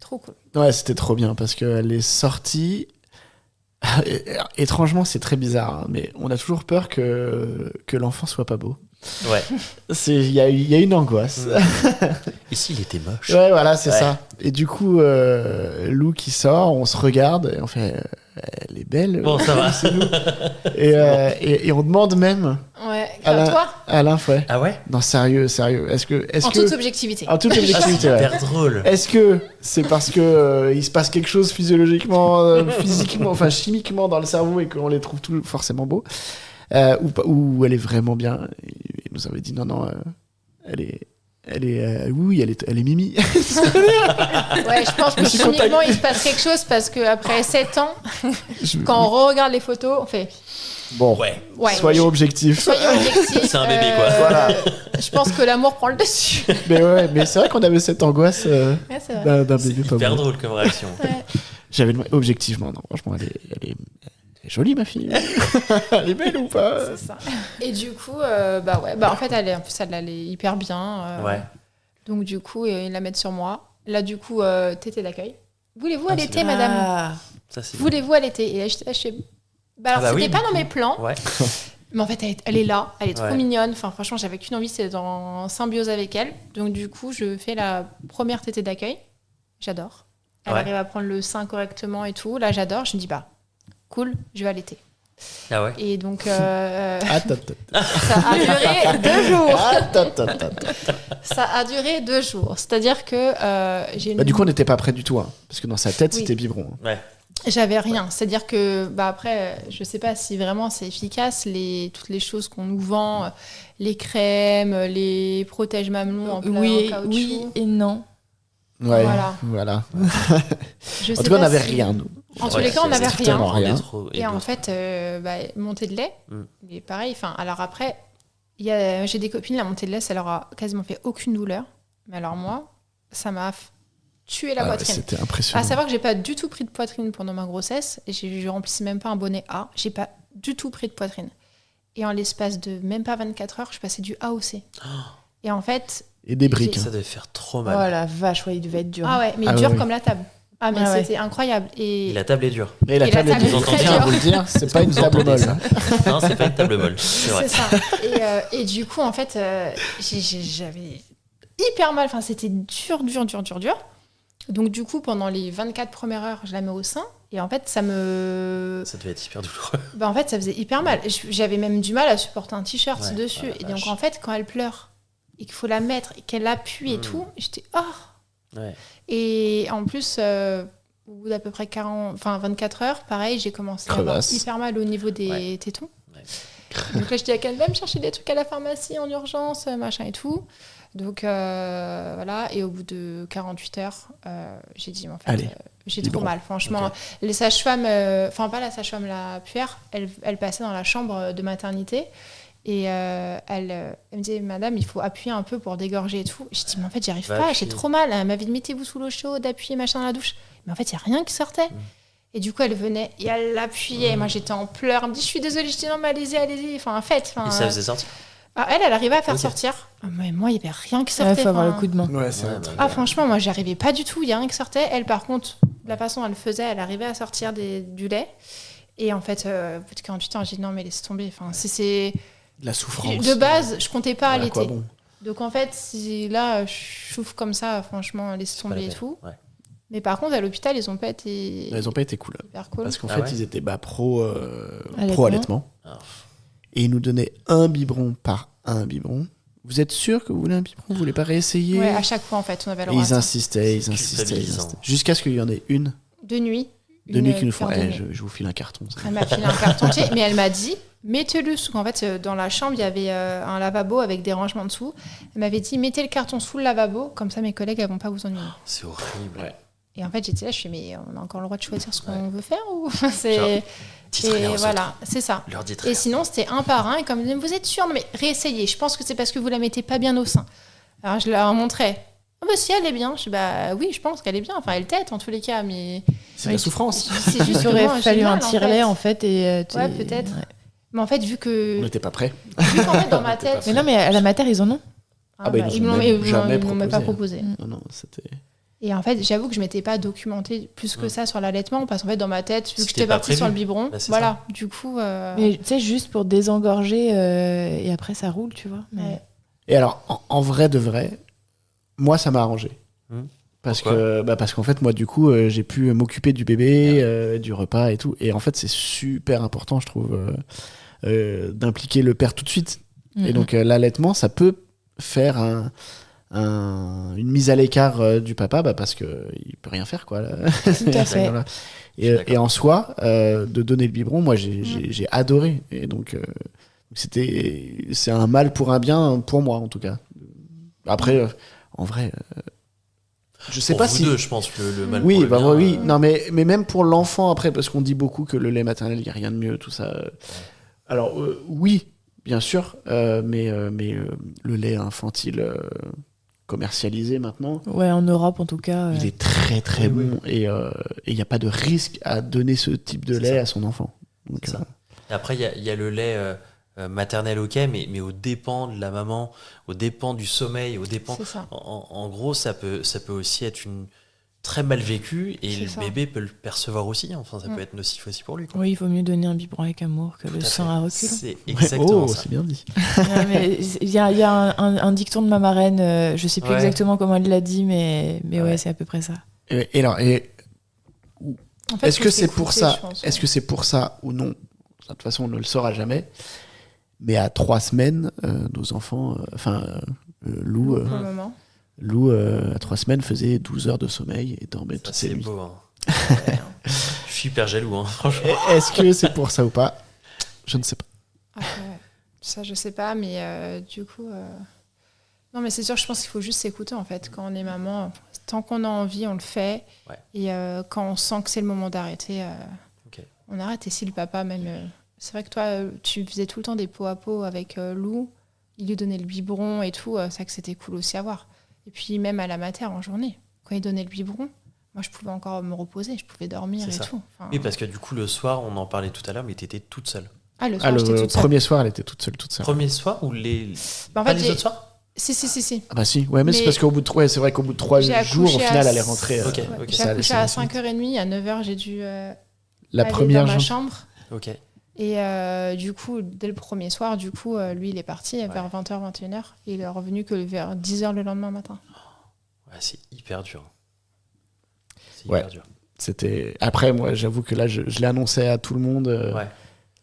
[SPEAKER 4] Trop cool.
[SPEAKER 3] Ouais, c'était trop bien parce qu'elle est sortie. Étrangement, c'est très bizarre, hein, mais on a toujours peur que l'enfant soit pas beau.
[SPEAKER 2] Ouais.
[SPEAKER 3] Il y a une angoisse.
[SPEAKER 2] Et s'il était moche ?
[SPEAKER 3] Ouais, voilà, c'est ça. Et du coup, Lou qui sort, on se regarde et on fait elle est belle.
[SPEAKER 2] Bon, ça va.
[SPEAKER 3] C'est nous. Et on demande même.
[SPEAKER 4] Ouais, toi
[SPEAKER 3] Alain, ouais.
[SPEAKER 2] Ah ouais ?
[SPEAKER 3] Non, sérieux. En
[SPEAKER 4] toute objectivité.
[SPEAKER 3] En toute objectivité,
[SPEAKER 2] c'est
[SPEAKER 3] ouais.
[SPEAKER 2] hyper drôle.
[SPEAKER 3] Est-ce que c'est parce que il se passe quelque chose physiologiquement, physiquement, enfin chimiquement dans le cerveau et qu'on les trouve tous forcément beaux, ou elle est vraiment bien? Il nous avait dit non, elle est mimi.
[SPEAKER 4] Ouais, je pense que chimiquement il se passe quelque chose parce qu'après 7 ans, quand on regarde les photos, on fait...
[SPEAKER 3] Bon, ouais, soyons objectifs.
[SPEAKER 2] C'est un bébé, quoi.
[SPEAKER 3] Voilà.
[SPEAKER 4] Je pense que l'amour prend le dessus.
[SPEAKER 3] Mais c'est vrai qu'on avait cette angoisse d'un bébé pas beau.
[SPEAKER 2] C'est hyper drôle comme réaction.
[SPEAKER 4] Ouais.
[SPEAKER 3] J'avais objectivement, non, franchement, elle est jolie, ma fille. Elle est belle ou pas?
[SPEAKER 4] C'est ça. Et du coup, en fait, elle allait hyper bien.
[SPEAKER 2] Ouais.
[SPEAKER 4] Donc du coup, ils la mettent sur moi. Là, du coup, tété d'accueil. Voulez-vous allaiter, madame?
[SPEAKER 2] Ça, c'est
[SPEAKER 4] Voulez-vous allaiter? Et là, je fais... c'était pas dans mes plans.
[SPEAKER 2] Ouais.
[SPEAKER 4] Mais en fait, elle est là, elle est trop mignonne. Enfin, franchement, j'avais qu'une envie, c'est d'être en symbiose avec elle. Donc, du coup, je fais la première tétée d'accueil. J'adore. Elle arrive à prendre le sein correctement et tout. Là, j'adore. Je me dis, cool, je vais allaiter.
[SPEAKER 2] Ah ouais.
[SPEAKER 4] Et donc,
[SPEAKER 3] Attends.
[SPEAKER 4] ça a duré 2 jours.
[SPEAKER 3] Attends.
[SPEAKER 4] Ça a duré 2 jours. C'est-à-dire que j'ai une...
[SPEAKER 3] Du coup, on n'était pas près du tout. Hein, parce que dans sa tête, c'était biberon.
[SPEAKER 2] Ouais.
[SPEAKER 4] J'avais rien. C'est-à-dire que, après, je sais pas si vraiment c'est efficace, toutes les choses qu'on nous vend, les crèmes, les protèges mamelons en caoutchouc.
[SPEAKER 1] Oui et non.
[SPEAKER 3] Ouais, voilà. En tout cas, on n'avait rien, nous.
[SPEAKER 4] En tous les cas, on n'avait rien.
[SPEAKER 2] Et
[SPEAKER 4] en fait, montée de lait, et pareil. Alors après, j'ai des copines, la montée de lait, ça leur a quasiment fait aucune douleur. Mais alors moi, ça m'a tué la poitrine.
[SPEAKER 3] C'était impressionnant.
[SPEAKER 4] À savoir que j'ai pas du tout pris de poitrine pendant ma grossesse. Et je remplissais même pas un bonnet A. J'ai pas du tout pris de poitrine. Et en l'espace de même pas 24 heures, je passais du A au C. Et en fait...
[SPEAKER 3] Et des briques.
[SPEAKER 2] Ça devait faire trop mal.
[SPEAKER 1] Oh la vache, il devait être dur.
[SPEAKER 4] Ah ouais, mais dur comme la table. Ah, mais c'était incroyable.
[SPEAKER 2] Et la table est dure.
[SPEAKER 3] Et la table est dure.
[SPEAKER 2] Vous
[SPEAKER 3] Tiens à vous le dire, c'est pas une table molle.
[SPEAKER 2] Non, c'est pas une table molle. C'est vrai.
[SPEAKER 4] C'est ça. Et du coup, en fait, j'avais hyper mal. Enfin, c'était dur. Donc, du coup, pendant les 24 premières heures, je la mets au sein. Et en fait, ça devait
[SPEAKER 2] être hyper douloureux.
[SPEAKER 4] En fait, ça faisait hyper mal. J'avais même du mal à supporter un t-shirt dessus. Et donc, en fait, quand elle pleure et qu'il faut la mettre et qu'elle appuie et tout, j'étais...
[SPEAKER 2] Ouais.
[SPEAKER 4] Et en plus, au bout d'à peu près 24 heures, pareil, j'ai commencé à avoir hyper mal au niveau des tétons. Ouais. Donc là, je dis à Ken, va me chercher des trucs à la pharmacie en urgence, machin et tout. Donc voilà, et au bout de 48 heures, j'ai dit, en fait, j'ai trop mal. Franchement, les sages-femmes, pas la sage-femme, la puère, elle passait dans la chambre de maternité. Et elle me disait, madame, il faut appuyer un peu pour dégorger et tout. Je dis, mais en fait, j'y arrive pas, j'ai trop mal. Elle m'avait dit, mettez-vous sous l'eau chaude, appuyez, machin dans la douche. Mais en fait, il n'y a rien qui sortait. Et du coup, elle venait et elle l'appuyait. Moi, j'étais en pleurs. Elle me dit, je suis désolée. Je dis, non, mais allez-y. Enfin, faites.
[SPEAKER 2] Et ça faisait sortir?
[SPEAKER 4] Elle arrivait à faire sortir. Mais moi, il n'y avait rien qui sortait.
[SPEAKER 1] Il faut avoir le coup de main.
[SPEAKER 3] Ouais, c'est vrai.
[SPEAKER 4] Franchement, moi, j'y arrivais pas du tout. Il n'y a rien qui sortait. Elle, par contre, la façon dont elle faisait, elle arrivait à sortir du lait. Et en fait, au bout de 48 heures, j'ai dit non, mais laisse tomber. Enfin, c'est
[SPEAKER 3] la souffrance.
[SPEAKER 4] De base, je comptais pas allaiter.
[SPEAKER 3] Bon.
[SPEAKER 4] Donc en fait, si là, je souffre comme ça, franchement, laisse tomber et tout. Ouais. Mais par contre, à l'hôpital, ils n'ont pas été.
[SPEAKER 3] Ils n'ont pas été cool.
[SPEAKER 4] Cool.
[SPEAKER 3] Parce qu'en fait, ils étaient pro allaitement. Et ils nous donnaient un biberon par un biberon. Vous êtes sûr que vous voulez un biberon? Vous voulez pas réessayer?
[SPEAKER 4] Ouais, à chaque fois, en fait, on avait le droit.
[SPEAKER 3] Ils insistaient. Jusqu'à ce qu'il y en ait une.
[SPEAKER 4] De nuit.
[SPEAKER 3] Qu'une fois. Je vous file un carton.
[SPEAKER 4] Elle m'a filé un carton, mais elle m'a dit, mettez-le sous. En fait, dans la chambre, il y avait un lavabo avec des rangements dessous. Elle m'avait dit, mettez le carton sous le lavabo, comme ça mes collègues ne vont pas vous ennuyer.
[SPEAKER 2] C'est horrible. Ouais.
[SPEAKER 4] Et en fait, j'étais là, je suis, mais on a encore le droit de choisir ce qu'on veut faire ou
[SPEAKER 2] Et
[SPEAKER 4] voilà, c'est ça. Et sinon, c'était un par un. Et comme vous êtes sûr, mais réessayez. Je pense que c'est parce que vous la mettez pas bien au sein. Alors je leur montrais. Oh bah si elle est bien. Je dis bah oui, je pense qu'elle est bien. Enfin, elle tète en tous les cas, mais
[SPEAKER 3] c'est la souffrance.
[SPEAKER 4] C'est juste
[SPEAKER 1] qu'il aurait fallu un tire-lait en fait
[SPEAKER 4] ouais, peut-être. Ouais. Mais en fait, vu que
[SPEAKER 3] on n'était pas prêts.
[SPEAKER 4] Vu qu'en fait dans ma tête.
[SPEAKER 1] Mais non, mais à la mater ils en ont.
[SPEAKER 3] Ils m'ont
[SPEAKER 4] même pas proposé.
[SPEAKER 3] Non, c'était.
[SPEAKER 4] Et en fait, j'avoue que je m'étais pas documentée plus que ça sur l'allaitement, parce qu'en fait, dans ma tête, vu que j'étais partie sur le biberon, voilà, ça. Du coup...
[SPEAKER 1] Mais tu sais, juste pour désengorger, et après, ça roule, tu vois. Mais...
[SPEAKER 4] Ouais.
[SPEAKER 3] Et alors, en vrai de vrai, moi, ça m'a arrangé. Parce qu'en fait, moi, du coup, j'ai pu m'occuper du bébé, du repas et tout. Et en fait, c'est super important, je trouve, d'impliquer le père tout de suite. Et donc, l'allaitement, ça peut faire une mise à l'écart du papa parce qu'il peut rien faire quoi.
[SPEAKER 1] Tout à fait.
[SPEAKER 3] Et en soi de donner le biberon, moi j'ai adoré, et donc c'est un mal pour un bien pour moi en tout cas. Après en vrai je sais
[SPEAKER 2] pour
[SPEAKER 3] pas
[SPEAKER 2] vous
[SPEAKER 3] si
[SPEAKER 2] deux, je pense que le mal
[SPEAKER 3] oui,
[SPEAKER 2] pour le bien,
[SPEAKER 3] oui, non mais même pour l'enfant après, parce qu'on dit beaucoup que le lait maternel il y a rien de mieux tout ça. Alors oui bien sûr, mais le lait infantile commercialisé maintenant.
[SPEAKER 1] Ouais, en Europe en tout cas.
[SPEAKER 3] Il est très très bon, et il n'y a pas de risque à donner ce type de lait à son enfant. Donc,
[SPEAKER 2] ça. Et après, il y a le lait maternel, ok, mais aux dépens de la maman, aux dépens du sommeil, aux dépens. En gros, ça peut aussi être une très mal vécu, et le bébé peut le percevoir aussi. Enfin, ça peut être nocif aussi pour lui. Quoi.
[SPEAKER 1] Oui, il vaut mieux donner un biberon avec amour que le sang à recul.
[SPEAKER 2] C'est exactement ça.
[SPEAKER 3] C'est bien dit.
[SPEAKER 1] Il y a un dicton de ma marraine, je sais plus exactement comment elle l'a dit, mais ouais, c'est à peu près ça.
[SPEAKER 3] Et alors, en fait, est-ce que c'est pour ça? Est-ce que c'est pour ça ou non? De toute façon, on ne le saura jamais. Mais à 3 semaines, nos enfants, Lou.
[SPEAKER 4] Pour le moment.
[SPEAKER 3] Lou, à 3 semaines, faisait 12 heures de sommeil et dormait toutes ses nuits.
[SPEAKER 2] C'est beau. Hein. Je suis hyper jaloux, hein, franchement.
[SPEAKER 3] Est-ce que c'est pour ça ou pas? Je ne sais pas.
[SPEAKER 4] Ça, je sais pas, mais du coup... Non, mais c'est sûr, je pense qu'il faut juste s'écouter, en fait. Quand on est maman, tant qu'on a envie, on le fait. Ouais. Et quand on sent que c'est le moment d'arrêter, on arrête. Et si le papa, même... c'est vrai que toi, tu faisais tout le temps des pot à pot avec Lou. Il lui donnait le biberon et tout. C'est vrai que c'était cool aussi à voir. Et puis même à la mater en journée, quand il donnait le biberon, moi je pouvais encore me reposer, je pouvais dormir et tout. Enfin...
[SPEAKER 2] Oui, parce que du coup le soir, on en parlait tout à l'heure, mais t'étais toute seule.
[SPEAKER 4] Le soir, j'étais toute seule.
[SPEAKER 3] Premier soir, elle était toute seule.
[SPEAKER 2] Premier soir ou les...
[SPEAKER 4] en fait,
[SPEAKER 2] les autres soirs?
[SPEAKER 4] Si.
[SPEAKER 3] Ah bah si, ouais, mais c'est parce qu'au bout de c'est vrai qu'au bout de 3 jours, au final, elle est rentrée.
[SPEAKER 4] J'ai accouché à 5h30, à 9h, j'ai dû
[SPEAKER 3] la première
[SPEAKER 4] dans ma chambre.
[SPEAKER 2] Ok.
[SPEAKER 4] Et du coup, dès le premier soir, lui, il est parti vers 20h, 21h. Et il est revenu que vers 10h le lendemain matin.
[SPEAKER 2] Ouais, c'est hyper dur.
[SPEAKER 3] C'était... Après, moi, j'avoue que là, je l'ai annoncé à tout le monde.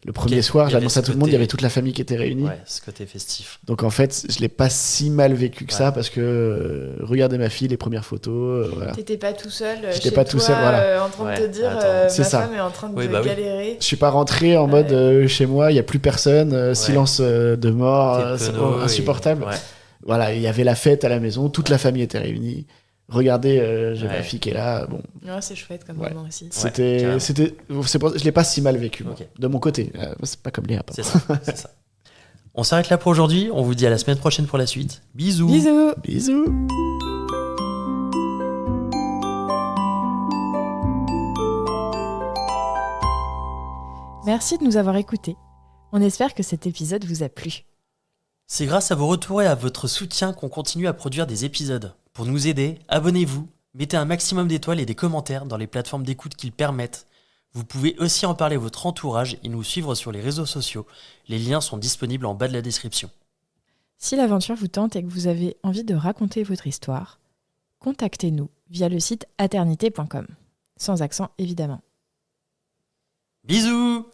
[SPEAKER 3] Le premier soir, j'ai annoncé à tout le monde, il y avait toute la famille qui était réunie.
[SPEAKER 2] Ouais, ce côté festif.
[SPEAKER 3] Donc en fait, je l'ai pas si mal vécu que ça, parce que regardez ma fille, les premières photos. Voilà.
[SPEAKER 1] T'étais pas tout seul.
[SPEAKER 3] J'étais pas tout seul, voilà.
[SPEAKER 1] En train de te dire,
[SPEAKER 3] ma
[SPEAKER 1] femme est en train de galérer.
[SPEAKER 3] Je suis pas rentré en mode chez moi, il y a plus personne, silence de mort, insupportable. Voilà, il y avait la fête à la maison, toute la famille était réunie. Regardez, j'ai ma fille qui est là. Bon.
[SPEAKER 1] Ouais, c'est chouette comme moment aussi.
[SPEAKER 3] Je l'ai pas si mal vécu, de mon côté. C'est pas comme Léa.
[SPEAKER 2] C'est ça. On s'arrête là pour aujourd'hui. On vous dit à la semaine prochaine pour la suite. Bisous.
[SPEAKER 3] Bisous.
[SPEAKER 1] Merci de nous avoir écoutés. On espère que cet épisode vous a plu.
[SPEAKER 2] C'est grâce à vos retours et à votre soutien qu'on continue à produire des épisodes. Pour nous aider, abonnez-vous, mettez un maximum d'étoiles et des commentaires dans les plateformes d'écoute qu'ils permettent. Vous pouvez aussi en parler à votre entourage et nous suivre sur les réseaux sociaux. Les liens sont disponibles en bas de la description.
[SPEAKER 1] Si l'aventure vous tente et que vous avez envie de raconter votre histoire, contactez-nous via le site aternité.com. Sans accent évidemment.
[SPEAKER 2] Bisous!